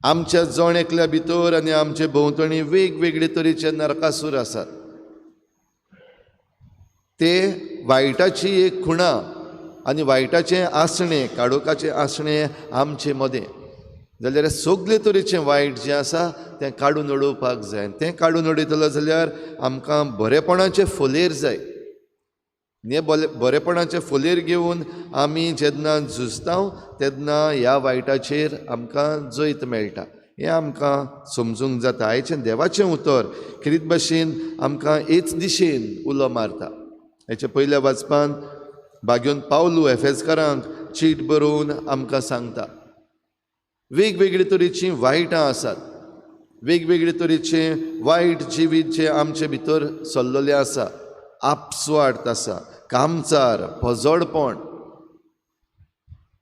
आमच्या जोणेकल्या भितर आनी आमचे भोंवतणी वेगवेगळे तरेचे नरकासूर आसात. ते वायटाची एक खुणा आनी वायटाचें आसणें, काडोकाचें आसणें आमचे मदें. जाल्यार सगळे तरेचें वायट जें आसा तें काडून उडोवपाक जाय. तें काडून उडयतलो जाल्यार आमकां बरेपणाचें फोलेर जाय. हे बरेपणाचे फोलेर घेवन आमी जेन्ना झुजता तेन्ना ह्या वायटाचेर आमकां जैत मेळटा. हें आमकां समजूंक जाता. आयचें देवाचें उतर खरीत भाशेन आमकां हेच दिशेन उलो मारता. हेच्या पयल्या वाचपान भाग्योन पावलू एफेसकारांक चीट बरोवन आमकां सांगता वेगवेगळे तरेचीं वायटां आसात. वेगवेगळे तरेचें वायट जिवीत जें आमचे भितर चल्लोलें आसा. आपस्वार्थ आसा, कामचार, फजोडपण,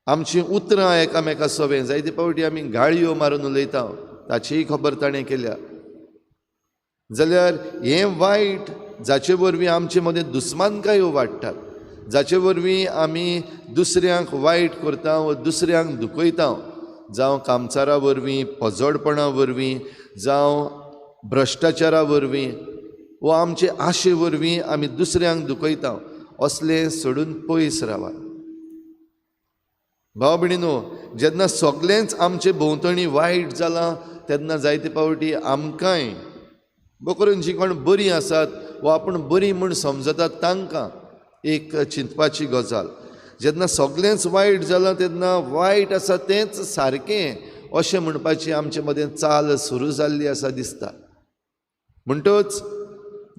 आमचीं उतरां एकामेका सवें. जायते फावटी आमी गाळयो मारून उलयता, ताचीय खबर ताणें केल्या. जाल्यार हें वायट जाचे वरवीं आमचे मदें दुस्मानकायो वाडटात, जाचे वरवीं आमी दुसऱ्यांक वायट करता वा दुसऱ्यांक दुखयता, जावं कामचारा वरवीं, फजोडपणा वरवीं, जावं भ्रश्टाचारा वरवीं, वा आमचे आशे वरवीं आमी दुसऱ्यांक दुखयता, असलें सोडून पयस रावा. भाव भयणीनो, जेन्ना सगळेंच आमचे भोंवतणी वायट जालां तेन्ना जायते फावटी आमकांय करून जीं कोण बरीं आसात वा आपूण बरीं म्हूण समजतात तांकां एक चिंतपाची गजाल. जेन्ना सगळेंच वायट जालां तेन्ना वायट आसा तेंच सारकें अशें म्हणपाची आमचे मदें चाल सुरू जाल्ली आसा दिसता. म्हणटच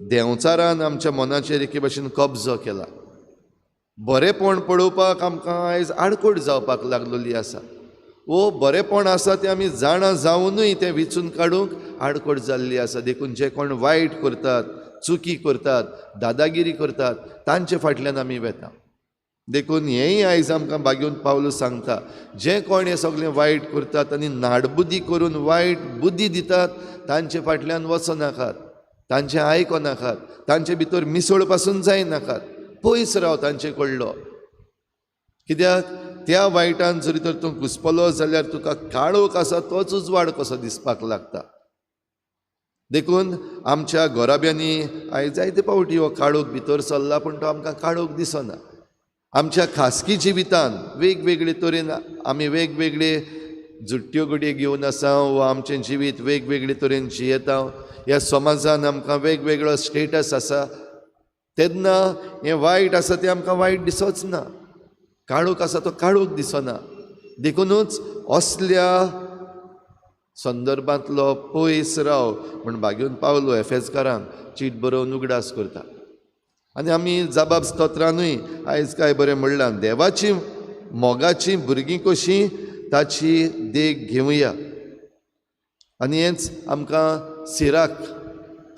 देंवचारान आमच्या मनाचेर एके भाशेन कब्जो केला. बरेपण पळोवपाक आमकां आयज आडखोड जावपाक लागलेली आसा. वो बरेपण आसा तें आमी जाणा जावनूय तें विचून काडूंक आडखोड जाल्ली आसा. देखून जे कोण वायट करतात, चुकी करतात, दादागिरी करतात, तांचे फाटल्यान आमी वेता. देखून हेंय आयज आमकां भाग्योन पावलो सांगता, जे कोण हें सगळें वायट करतात आनी नाडबुद्दी करून वायट बुद्धी दितात तांचे फाटल्यान वचनाकात, तांचें आयकनाकात, तांचे भितर मिसळ पासून जायनाकात, पयस राव तांचे कडलो. कित्याक त्या वायटान जरी तर तूं घुसपलो जाल्यार तुका काळोख आसा तोच उजवाड कसो दिसपाक लागता. देखून आमच्या घोराब्यांनी आयज जायते फावटी हो काळोख भितर चल्ला, पूण तो आमकां काळोख दिसना. आमच्या खासगी जिवितान वेगवेगळे तरेन आमी वेगवेगळे जुट्ट्यो घडये घेवन आसा वा आमचें जिवीत वेगवेगळे तरेन जियेता. ह्या समाजान आमकां वेगवेगळो स्टेटस आसा, तेन्ना हें वायट आसा तें आमकां वायट दिसोच ना, काळोख आसा तो काळोख दिसना. देखूनच असल्या संदर्भांतलो पयस राव म्हूण भाग्योन पावलो एफेसकारांक चीट बरोवन उगडास करता. आनी आमी जबाब स्तोत्रानूय आयज काय बरें म्हणलां, देवाची मोगाची भुरगीं कशीं ताची देख घेवया. आनी हेंच आमकां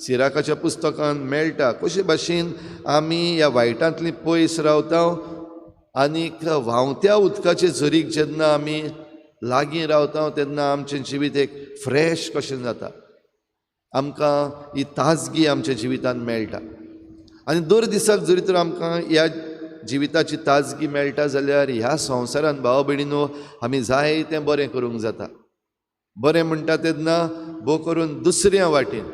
सिराकाच्या पुस्तकान मेळटा, कशे भाशेन आमी ह्या वायटांतलीं पयस रावता आनीक व्हांवत्या उदकाचे झरीक जेन्ना आमी लागीं रावता तेन्ना आमचें जिवीत एक फ्रेश कशें जाता. आमकां ही ताजगी आमच्या जिवितान मेळटा. आनी दर दिसाक जरी तर आमकां ह्या जिविताची ताजगी मेळटा जाल्यार ह्या संवसारान भाव भयणीनो आमी जाय तें बरें करूंक जाता. बरें म्हणटा तेन्ना भोव करून दुसऱ्या वाटेन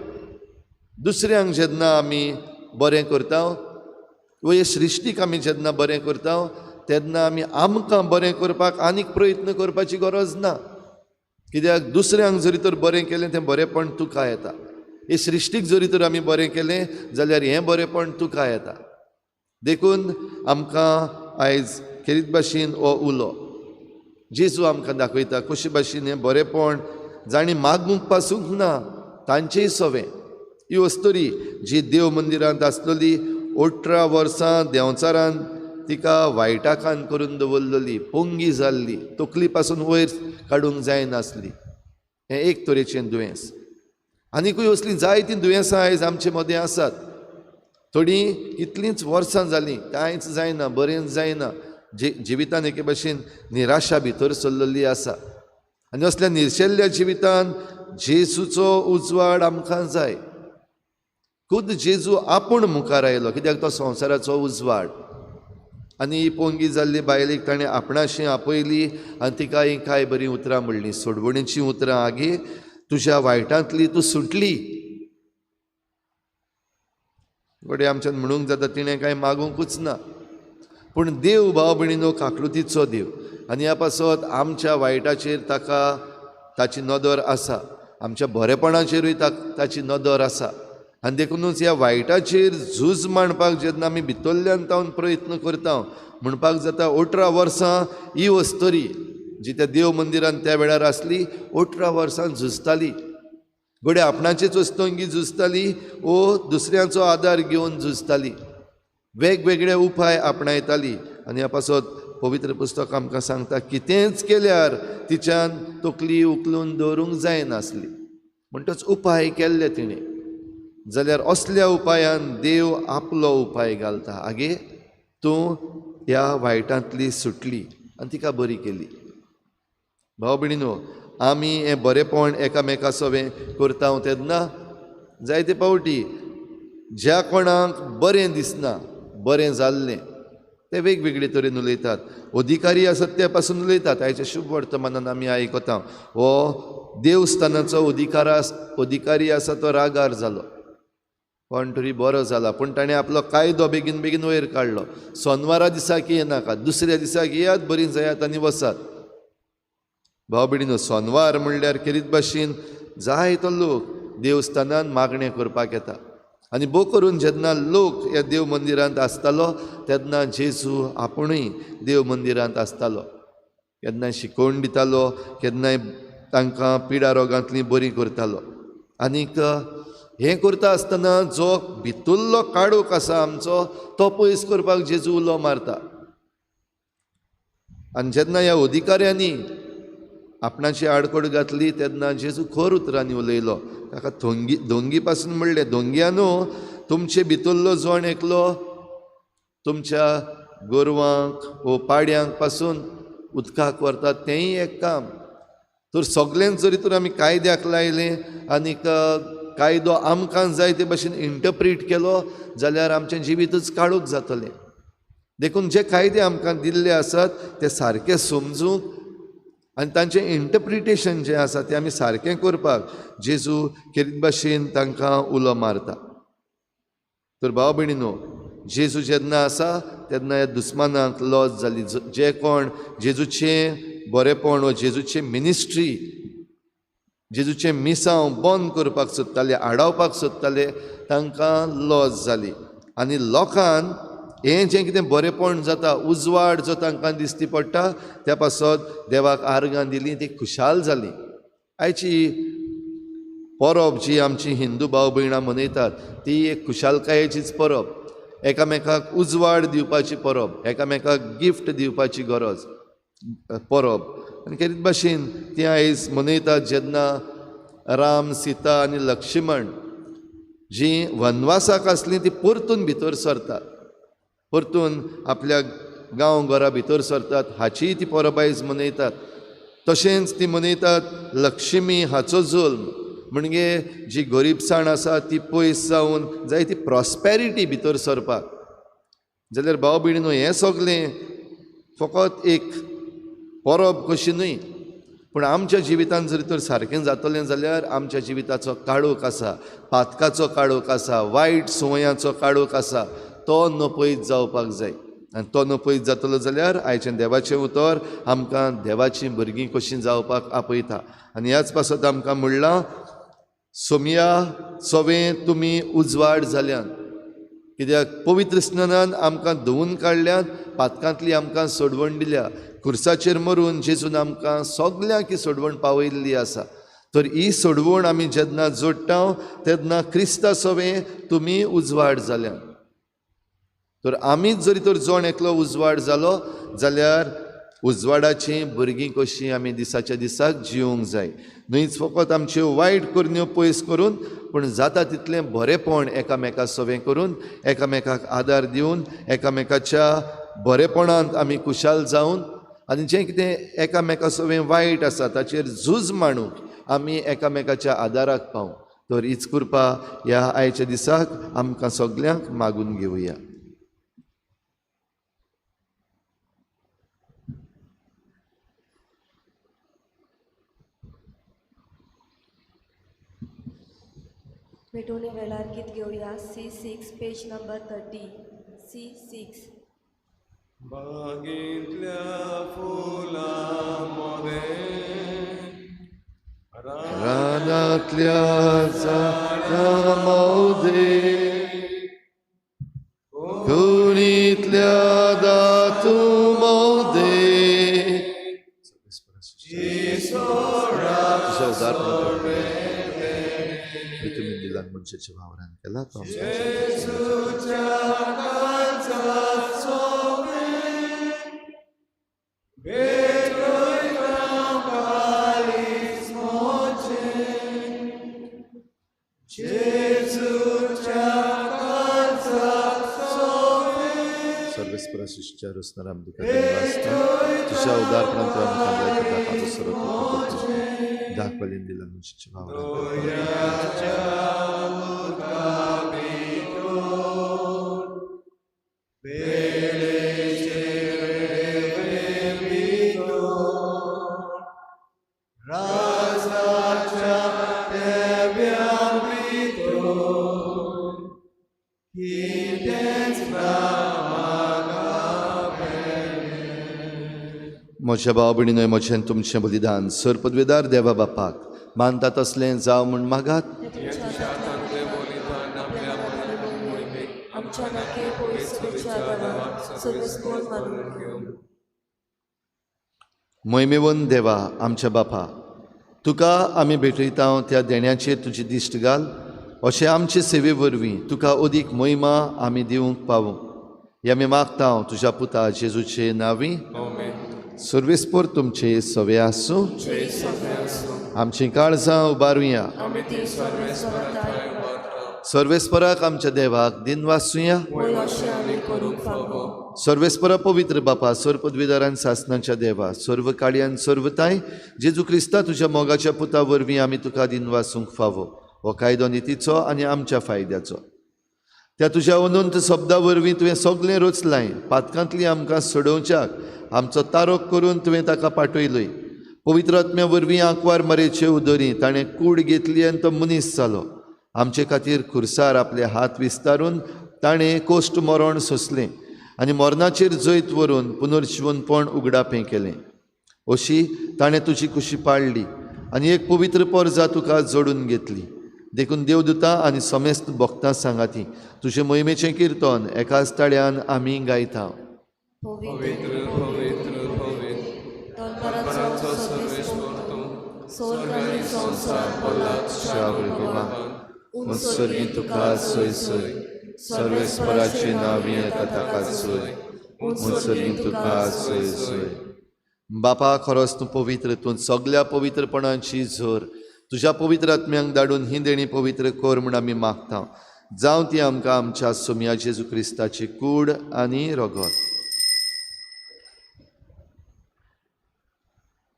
दुसऱ्यांक जेन्ना आमी बरें करता वा हे सृश्टीक आमी जेन्ना बरें करता तेन्ना आमी आमकां बरें करपाक आनीक प्रयत्न करपाची गरज ना. कित्याक दुसऱ्यांक जरी तर बरें केलें तें बरेंपण तुका येता. हे सृश्टीक जरी तर आमी बरें केलें जाल्यार हें बरेंपण तुका येता. देखून आमकां आयज खेरीत भाशेन हो उलो जेजू आमकां दाखयता कशे भाशेन हें बरेंपण जाणी मागूंक पासूंक ना तांचेय सवें. ही वस्तोरी जी देव मंदिरांत आसलेली 18 वर्सां देंवचारान तिका वायटाकान करून दवरलेली, पोंगी जाल्ली, तकली पासून वयर काडूंक जायनासली. हें एक तरेचें दुयेंस. आनीकूय असलीं जायतीं दुयेंसां आयज आमचे मदें आसात. थोडीं कितलींच वर्सां जालीं कांयच जायना, बरें जायना, जिवितान एके भाशेन निराशा भितर चल्लेली आसा. आनी असल्या निर्शेल्ल्या जिवितान जेजूचो उजवाड आमकां जाय. खुद जेजू आपूण मुखार आयलो, कित्याक तो संवसाराचो उजवाड. आनी ही पोंगी जाल्ली बायलेक ताणें आपणाशी आपयली आनी तिका ही कांय बरीं उतरां म्हणलीं, सोडवणीचीं उतरां. आगे तुज्या वायटांतली तूं सुटली. घोडे आमच्यान म्हणूंक जाता तिणें कांय मागूंकूच ना. पूण देव भाव भयणीनो काकलुतीचो देव, आनी ह्या पासत आमच्या वायटाचेर ताची नदर आसा, आमच्या बरेपणाचेरूय ताची नदर आसा. आनी देखूनच ह्या वायटाचेर झूज मांडपाक जेन्ना आमी भितरल्यान तावन प्रयत्न करता, म्हणपाक जाता 18 वर्सां ही वस्तरी जी त्या देव मंदिरान त्या वेळार आसली, 18 वर्सां झुजताली. घोडे आपणाचेच वस्तोंगी झुजताली वो दुसऱ्यांचो आदार घेवन झुजताली, वेगवेगळे उपाय आपणायताली. आनी ह्या पासत पवित्र पुस्तक आमकां सांगता कितेंच केल्यार तिच्यान तकली उखलून दवरूंक जायनासली. म्हणटच उपाय केल्ले तिणें, जाल्यार असल्या उपायान देव आपलो उपाय घालता. आगे तूं ह्या वायटांतली सुटली आनी तिका बरी केली. भाव भयणीनो, आमी हें बरेपण एकामेका सवें करता तेन्ना जायते पावटी ज्या कोणाक बरें दिसना, बरें जाल्लें, ते वेगवेगळे तरेन उलयतात. अधिकारी आसात ते पासून उलयतात. आयच्या शुभ वर्तमानान आमी आयकता हो देवस्थानाचो अधिकारी आसा तो रागार जालो, कोण तरी बरो जाला, पूण ताणें आपलो कायदो बेगीन बेगीन वयर काडलो. सोनवारा दिसाक येनाका, दुसऱ्या दिसाक येयात, बरीं जायात आनी वसात. भाव भयणीनो, सोनवार म्हणल्यार खेरीत भाशेन जायतो लोक देवस्थानान मागणें करपाक येता. आनी भोव करून जेन्ना लोक ह्या देव मंदिरांत आसतालो तेन्ना जेजू आपुणूय देव मंदिरांत आसतालो. केन्नाय शिकोवन दितालो, केन्नाय तांकां पिडा रोगांतलीं बरीं करतालो. आनीक हें करता आसतना जो भितुरलो काळोख आसा आमचो तो पयस करपाक जेजू उलो मारता. आनी जेन्ना ह्या अधिकाऱ्यांनी आपणाची आडकोड घातली तेन्ना जेजू खर उतरांनी उलयलो. ताका दोंगी पासून म्हणलें, दोंग्यानो, तुमचे भितरलो जोण एकलो तुमच्या गोरवांक वो पाड्यांक पासून उदकाक व्हरतात तेंय एक काम. तर सगळ्यांक जरी तर आमी कायद्याक लायलें आनीक कायदो आमकां जाय ते भाशेन इंटरप्रीट केलो जाल्यार आमचें जिवीतच काळोख जातलें. देखून जे कायदे आमकां दिल्ले आसात ते सारके समजूंक आनी तांचें इंटरप्रिटेशन जें आसा तें आमी सारकें करपाक जेजू खेरीत भाशेन तांकां उलो मारता. तर भाव भयणीनो, जेजू जेन्ना आसा तेन्ना ह्या दुस्मानांक लॉस जाली. जे कोण जेजूचें बरेपण वा जेजूची मिनिस्ट्री, जेजूचें मिसांव बंद करपाक सोदताले, आडावपाक सोदताले, तांकां लॉस जाली. आनी लोकांन हें जें कितें बरेपण जाता, उजवाड जो तांकां दिश्टी पडटा, त्या पासत देवाक आर्गां दिलीं, ती खुशाल जाली. आयची परब जी आमची हिंदू भाव भयणां मनयतात ती एक खुशालकायेचीच परब. एकामेकाक उजवाड दिवपाची परब, एकामेकाक गिफ्ट दिवपाची गरज परब. आनी खेरीत भाशेन ती आयज मनयतात जेन्ना राम, सीता आनी लक्ष्मण जीं वनवासाक आसलीं ती परतून भितर सरतात, परतून आपल्या गांव घरा भितर सरतात, हाचीय ती परब आयज मनयतात. तशेंच ती मनयतात लक्ष्मी हाचो जल्म, म्हणजे जी गरीबसाण आसा ती पयस जावन जाय ती प्रॉस्पेरिटी भितर सरपाक. जाल्यार भाव भयणीनो, हें सगळें फकत एक परब कशी न्हय, पूण आमच्या जिवितांत जरी तर सारकें जातलें जाल्यार आमच्या जिविताचो काळोख आसा, पातकाचो काळोख आसा, वायट संवयांचो काळोख आसा, तो नपयत जावपाक जाय. आनी तो नपयत जातलो जाल्यार आयचें देवाचें उतर आमकां देवाचीं भुरगीं कशीं जावपाक आपयता. आनी ह्याच पासत आमकां म्हणलां, सोमया सवें तुमी उजवाड जाल्यान, कित्याक पवित्र स्नानान आमकां धुवन काडल्यात, पातकांतली आमकां सोडवण दिल्या, खुर्साचेर मरून जेजून आमकां सगल्यांक ही सोडवण पावयल्ली आसा. तर ही सोडवण आमी जेन्ना जोडटा तेन्ना क्रिस्ता सवें तुमी उजवाड जाल्यात. तर आमीच जरी तर जोण एकलो उजवाड जालो जाल्यार उजवाडाची भुरगीं कशीं आमी दिसाच्या दिसाक जिवंक जाय. न्हयच फकत आमच्यो वायट करण्यो पयस करून, पूण जाता तितलें बरेपण एकामेका सवें करून, एकामेकाक आदार दिवन, एकामेकाच्या बरेपणांत आमी खुशाल जावन, आनी जें कितें एकामेका सवें वायट आसा ताचेर झूज मांडूंक आमी एकामेकाच्या आदाराक पावूं. तर हीच कृपा ह्या आयच्या दिसाक आमकां सगल्यांक मागून घेवया. भेटोवणी वेळार गीत घेवया C6 पेज नंबर 30 C6. बागेंतल्या फुलांमध्ये रानातल्या झाडांमध्ये कुणीतल्या दातूमध्ये तुझ्या उदार तुम्ही दिलान मनशाच्या वावरान केला तो सर्वेस्परा शिष्या रचनाराम तुझ्या उदारपणांत आमकां सर्व दाखवलीन दिला मनशाच्या वावरान म्हज्या भाव भयणींनो म्हजें तुमचें बलिदान सर पदवेदार देवा बापाक मानता तसलें जावं म्हूण मागात. आमच्या नाके पवित्रतेच्या आदारान सर्वेस्पर मानून घेवं. मोहिमेवन देवा आमच्या बापा तुका आमी भेटयता त्या देण्याचेर तुजी दिश्ट घाल. अशें आमचे सेवे वरवीं तुका अदीक महिमा आमी दिवंक पावूं हें आमी मागता तुज्या पुता जेजूचे नांवी. सर्वेस्पर तुमचे सवे आसूं. आमची काळजां उबारुया. सर्वेस्पराक आमच्या देवाक दिन वाचुया. सर्वेस्परा पवित्र बापा सर पदवीदारान सासनाच्या देवा सर्व काळयान सर्वताय जेजू क्रिस्ता तुज्या मोगाच्या पुता वरवीं आमी तुका दिन वाचूंक फावो. हो कायदो नितीचो आनी आमच्या फायद्याचो. त्या तुज्या अनंत शब्दा वरवीं तुवें सगळें रचलां. पातकांतली आमकां सोडोवच्याक आमचो तारोक करून तुवें ताका पाठयलोय. पवित्र आत्म्या वरवीं आंकवार मरेचे उदरी ताणें कूड घेतली आनी तो मनीस जालो. आमचे खातीर खुर्सार आपले हात विस्तारून ताणें कोश्ट मरण सोंसलें आनी मरणाचेर जैत व्हरून पुनर्जीवनपण उगडापें केलें. अशी ताणें तुजी कुशी पाळली आनी एक पवित्र पर्जा तुका जोडून घेतली. देखून देवदूतां आनी समेस्त भक्तां सांगाती तुजे मोहिमेचें किर्तन एकाच ताळ्यान आमी गायता. उत्सर्गी तुका सोय सोय सर्वेस्पराची नांवी येता ताका सोय. उत्सर्गी तुका सोय सोय. बापा खरोच तूं पवित्र. तूं सगळ्या पवित्रपणाची झर तुज्या पवित्र आत्म्यांक धाडून ही देणी पवित्र कर म्हूण आमी मागता. जावं ती आमकां आमच्या सोम्या जेजू क्रिस्ताची कूड आनी रगत.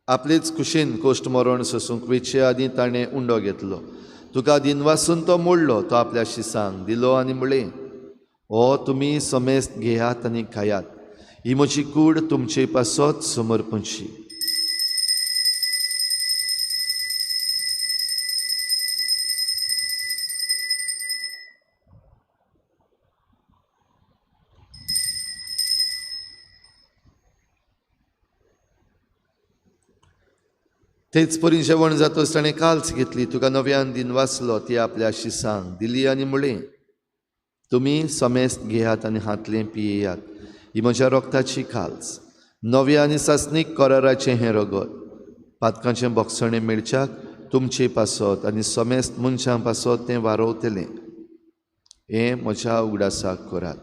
आपलेच कुशीन कोश्ट मरण सोसूंक वेचे आदीं ताणें उंडो घेतलो. तुका दिन वाचून तो मोडलो. तो आपल्या शिसांक दिलो आनी म्हळें हो तुमी समेस्त घेयात आनी खायात. ही म्हजी कूड तुमचे पासत समर्पणची. तेच परी जेवण जातच ताणें काल्स घेतली. तुका नव्यान दिन वाचलो. ती आपल्या शिसांक दिली आनी म्हळें तुमी समेस्त घेयात आनी हातलें पियेयात. ही म्हज्या रोगताची काल्स नव्या आनी सासनीक कराराचें हें रगत. पातकांचें भोगसणें मेळच्याक तुमचे पासत आनी समेस्त मनशां पासत तें वारोवतलें. हें म्हज्या उगडासाक करात.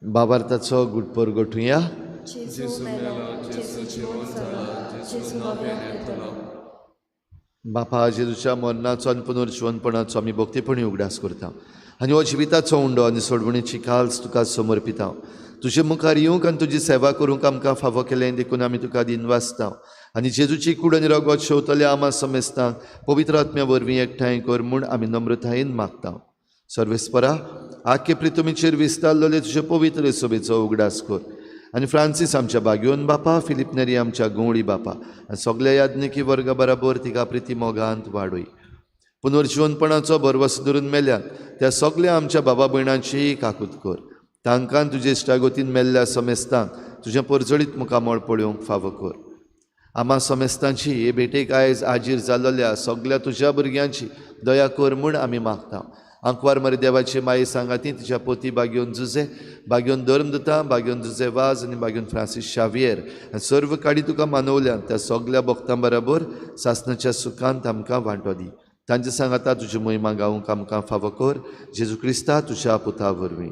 बाबार्थाचो गुटपर गोठुया. बापा जेजूच्या मरणाचो आनी पुनर्जीवनपणाचो आमी भक्तीपणी उगडास करता आनी हो जिविताचो उंडो आनी सोडवणीची काल्स तुका समर्पिता तुजे मुखार येवंक आनी तुजी सेवा करूंक आमकां फावो केलें देखून आमी तुका दिनवासता आनी जेजूची कूड आनी रगत शेवतल्या आमा समेस्तांक पवित्र आत्म्या वरवीं एकठांय कर म्हूण आमी नम्रतायेन मागता सर्वेस्परा आख्खे प्रितुमीचेर विस्तारलोले तुजे पवित्र सोबेचो उगडास कर आनी फ्रांसीस आमच्या बागयोन बापा फिलिप नेरी आमच्या गवळी बापा आनी सगल्या याज्ञिकी वर्गा बराबर तिका प्रिती मोगांत वाडोय पुनर्जीवनपणाचो भरवस धरून मेल्यात त्या सगल्या आमच्या बाबा भयणांची काकूत कर तांकां तुजे इश्टागोतीन मेल्ल्या समेस्तांक तुजें परजळीत मुखामळ पळोवंक फावो कर आमा समेस्तांची हे भेटेक आयज हाजीर जाल्ल्या सगल्या तुज्या भुरग्यांची दया कर म्हूण आमी मागता आंकवार मरे देवाची माये सांगाती तिच्या पोती बागयोन जुजे बागयोन धर्मदता बागयोन जुजे वाज आनी बागयोन फ्रांसीस शावियर आनी सर्व काडी तुका मानवल्यान त्या सगल्या भक्तां बरोबर सासणाच्या सुखांत आमकां वांटो दी तांचे सांगाता तुजी महिमा गावूंक आमकां फावो कर जेजू क्रिस्ता तुज्या पुता वरवीं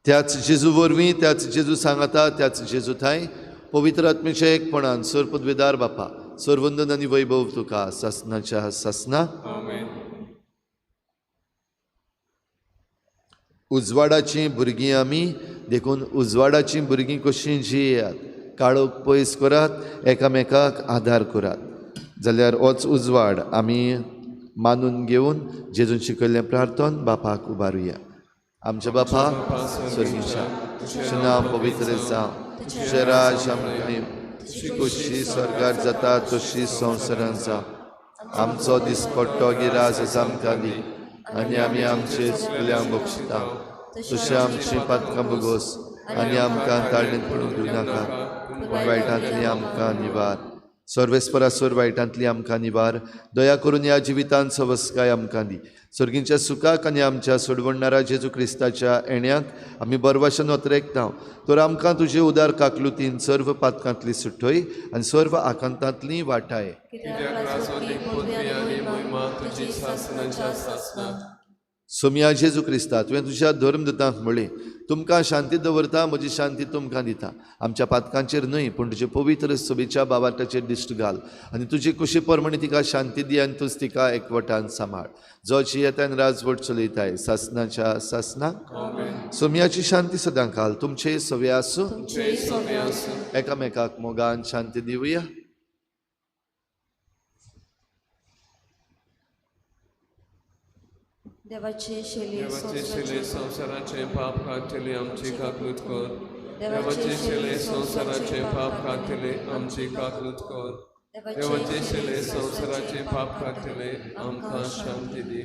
त्याच जेजू वरवीं त्याच जेजू सांगाता त्याच जेजू थंय पवित्र आत्मेच्या एकपणान सर पदवेदार बापा सर्वंदन आनी वैभव तुका सासणाच्या सासना उजवाडाची भुरगीं आमी देखून उजवाडाची भुरगीं कशीं जियेयात काळोख पयस करात एकामेकाक आदार करात जाल्यार होच उजवाड आमी मानून घेवन जेजून शिकयल्लें प्रार्थन बापाक उबारुया आमच्या बापा स्वर्गीच्या तुजें नांव पवित्र जावं तुजें राज आमकां तुजी खुशी स्वर्गार जाता तशी संवसारांत जावं आमचो दिसपट्टो गिरास आसा आमकां दी आनी आमी आमचे चुकल्यांक बक्षिता तशें आमची पातकां बगोस आनी आमकां ताळणेंत पडूंक दिवनाका वायटांतली आमकां निवार सर्वेस्परा सर वायटांतली आमकां निवार दया करून ह्या जिवितांत सवस्काय आमकां दी सर्गींच्या सुखाक आनी आमच्या सोडवणारा जेजू क्रिस्ताच्या येण्याक आमी बरवाशान वतरेकता तर आमकां तुजे उदार काकलुतीन सर्व पातकांतली सुटय आनी सर्व आकांतांतली वाटाय सोम्या जेजू क्रिस्ता तुवें तुज्या धर्मदतांक म्हळें तुमकां शांती दवरता म्हजी शांती तुमकां दिता आमच्या पातकांचेर न्हय पूण तुजे पवित्र सोबेच्या बाबाटाचेर दिश्ट घाल आनी तुजी कुशी परमणी तिका शांती दी आनी तूंच तिका एकवटान सांबाळ जो जियेतान राजवट चलयताय सासनाच्या सासनाक सोम्याची शांती सदां घाल तुमचे सवे आसूं एकामेकाक मोगान शांती दिवया देवाचे शेले संसाराचे पाप खातेले आमची काकूत कर देवाचे शेले संसाराचे पाप खातेले आमची काकूत कर देवाचे शेले संसाराचे पाप खातेले आमकां शांती दी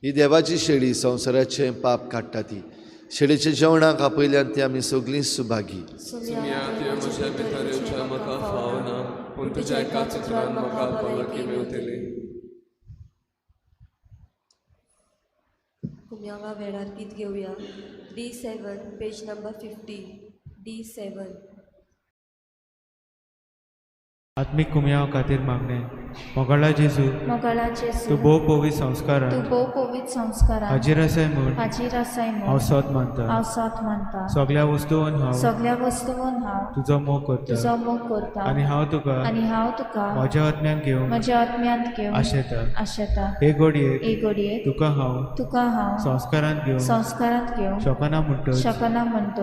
ही देवाची शेळी संवसाराचे पाप काडटा ती शेळीच्या जेवणाक आपयल्यान ती आमी सगळीं सुभागी म्हज्या भितर येवच्या म्हाका फावना पूण तुज्या एका चित्रान म्हाका पलकी मेवतली कुम्यावा वेळार गीत घेवया D7 पेज नंबर 50 D7 आत्मिक कुम्याव खातीर मागणे मोगाळा जेजू तूं भोव पोवी संस्कारांत हाजीर आसाय म्हूण हांव सोत मानता सगळ्या वस्तूंन हांव तुजो मोग करता आनी हांव तुका म्हज्या आत्म्यान घेवन आशेता हे घडयेक तुका हांव संस्कारांत घेवन शकना म्हणटच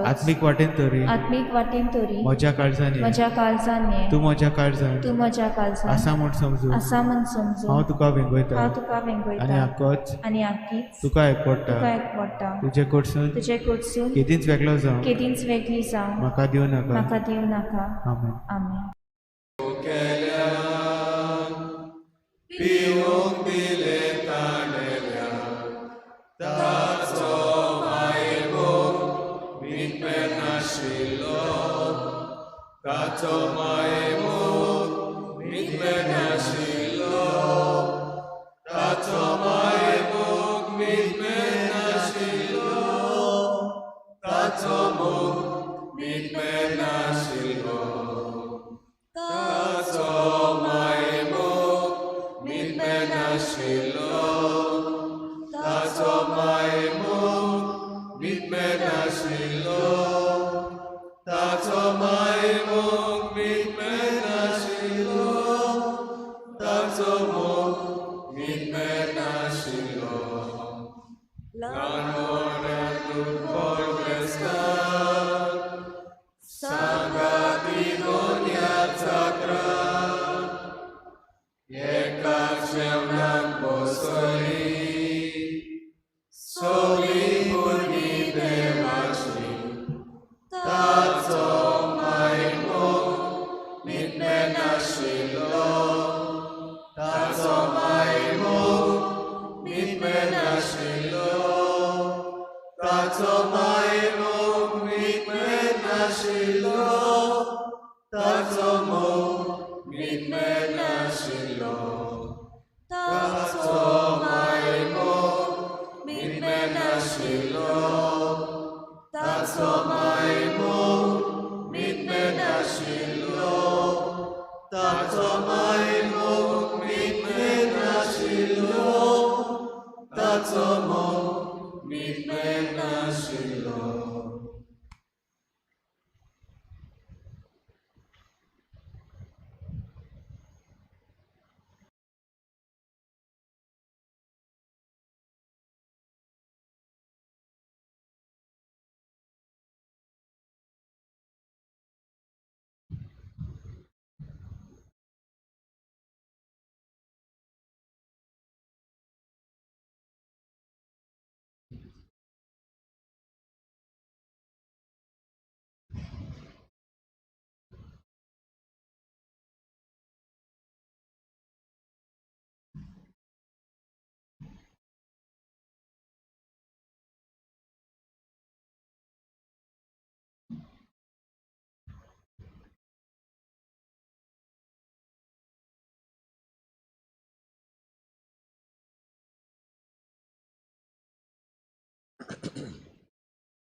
आत्मीक वाटेन तरी म्हज्या काळजांनी तूं म्हज्या काळजांत आसा म्हूण समजू हांव तुका वेंगयता आनी आक्कीच तुका एकवडटा तुजे कडसून केदींच वेगळो जावं म्हाका दिवं नाका आमेन पिवूंक दिले ताणेल्या ताचो मायेमोग मीठ नाशिल्लो ताचो मायेमोग मीठ नाशिल्लो ताचो मायेमोग मीठ नाशिल्लो ताचो मोग मीठ नाशिल्लो ताचो मायेमोग मीठ नाशिल्लो ताचो मायेमोग मीठ नाशिल्लो ताचो ल्हान मोठ्या तुटफोड क्रेस्तांव सांगाती दोनयात जात्रा एकाच जेवणाक बसली सगळीं भुरगीं देवाची ताचो मायमो नितमेन आशिल्लो ताचो मायमो नितमेन आशिल्लो ताचो मायमो नितमेन आशिल्लो ताचो मोग नितमेन आशिल्लो ताचो मायमो नितमेन आशिल्लो ताचो मायमो नितमेन आशिल्लो ताचो मायमो नितमेन आशिल्लो ताचो मोग नितमेन आशिल्लो.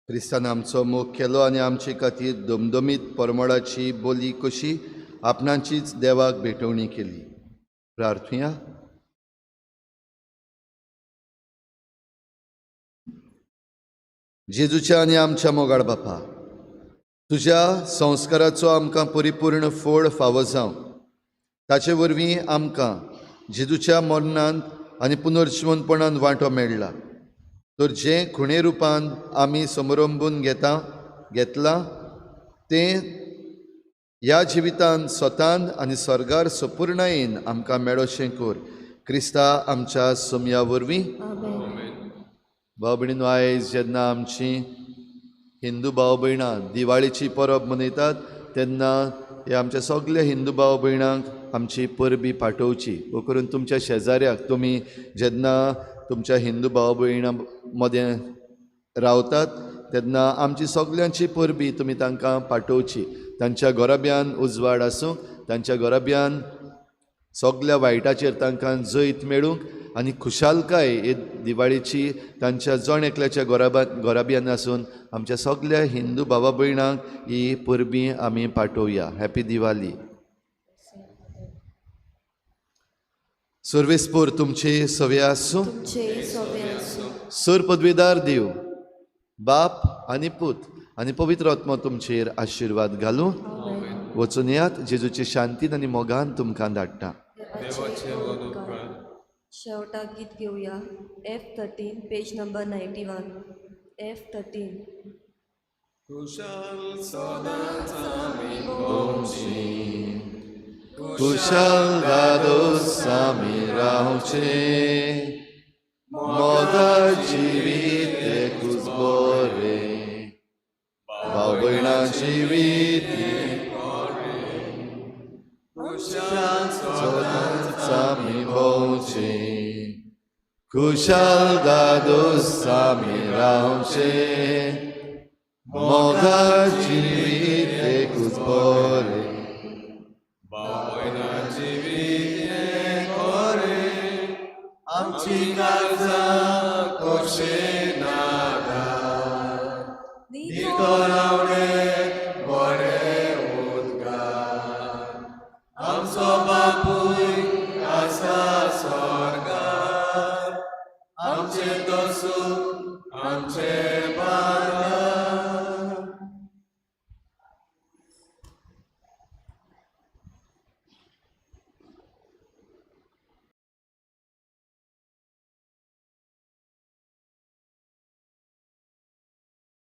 क्रिस्तान आमचो मोग केलो आनी आमचे खातीर दमदमीत परमळाची बोली कशी आपणाचीच देवाक भेटवणी केली. प्रार्थुया. जेजूच्या आनी आमच्या मोगाळ बापा, तुज्या संस्काराचो आमकां परिपूर्ण फळ फावो जावं. ताचे वरवीं आमकां जेजूच्या मरणांत आनी पुनर्जीवनपणांत वांटो मेळ्ळा. तर जें खुणे रुपान आमी समरंभून घेतलां तें ह्या जिवितांत स्वतान आनी स्वर्गार संपूर्णयेन आमकां मेळोशें कर. क्रिस्ता आमच्या सोमया वरवीं. भाव भयणीनो, आयज जेन्ना आमची हिंदू भाव भयणां दिवाळीची परब मनयतात तेन्ना हे आमच्या सगळ्या हिंदू भाव भयणांक आमची परबी पाठोवची. वो करून तुमच्या शेजाऱ्याक तुमी जेन्ना तुमच्या हिंदू भाव भयणां मदें रावतात तेन्ना आमची सगळ्यांची परबी तुमी तांकां पाठोवची. तांच्या घराब्यान उजवाड आसूं, तांच्या घराब्यान सगळ्या वायटाचेर तांकां जैत मेळूंक आनी खुशालकाय हे दिवाळीची तांच्या जण एकल्याच्या घराब्यान आसून आमच्या सगळ्या हिंदू भावा भयणांक ही परबी आमी पाठोवया. हॅपी दिवाळी. सर्वेस्पोर तुमचे सवे आसूं. सर पदवीदार देव बाप आनी पूत आनी पवित्र आत्मा तुमचेर आशिर्वाद घालूं. वचून येयात. जेजूचे शांतीन आनी मोगान तुमकां धाडटा. शेवटाक गीत घेवया. F13 page number 91. F13. कुशल सदांच आमी भोंवची, कुशल दादोस आमी रावचे, मोगा जिवीत एकूच बरें, भाव भयणां जिवीत सदांच आमी भोंवचे, कुशल दादोस आमी रावचे, मोगा जिवीत एकूच बरें. आमची काळजां कशें नागा, नितरावणे बरें उदगार. आमचो बापूय आसा स्वर्गार, आमचे तो सूख आमचे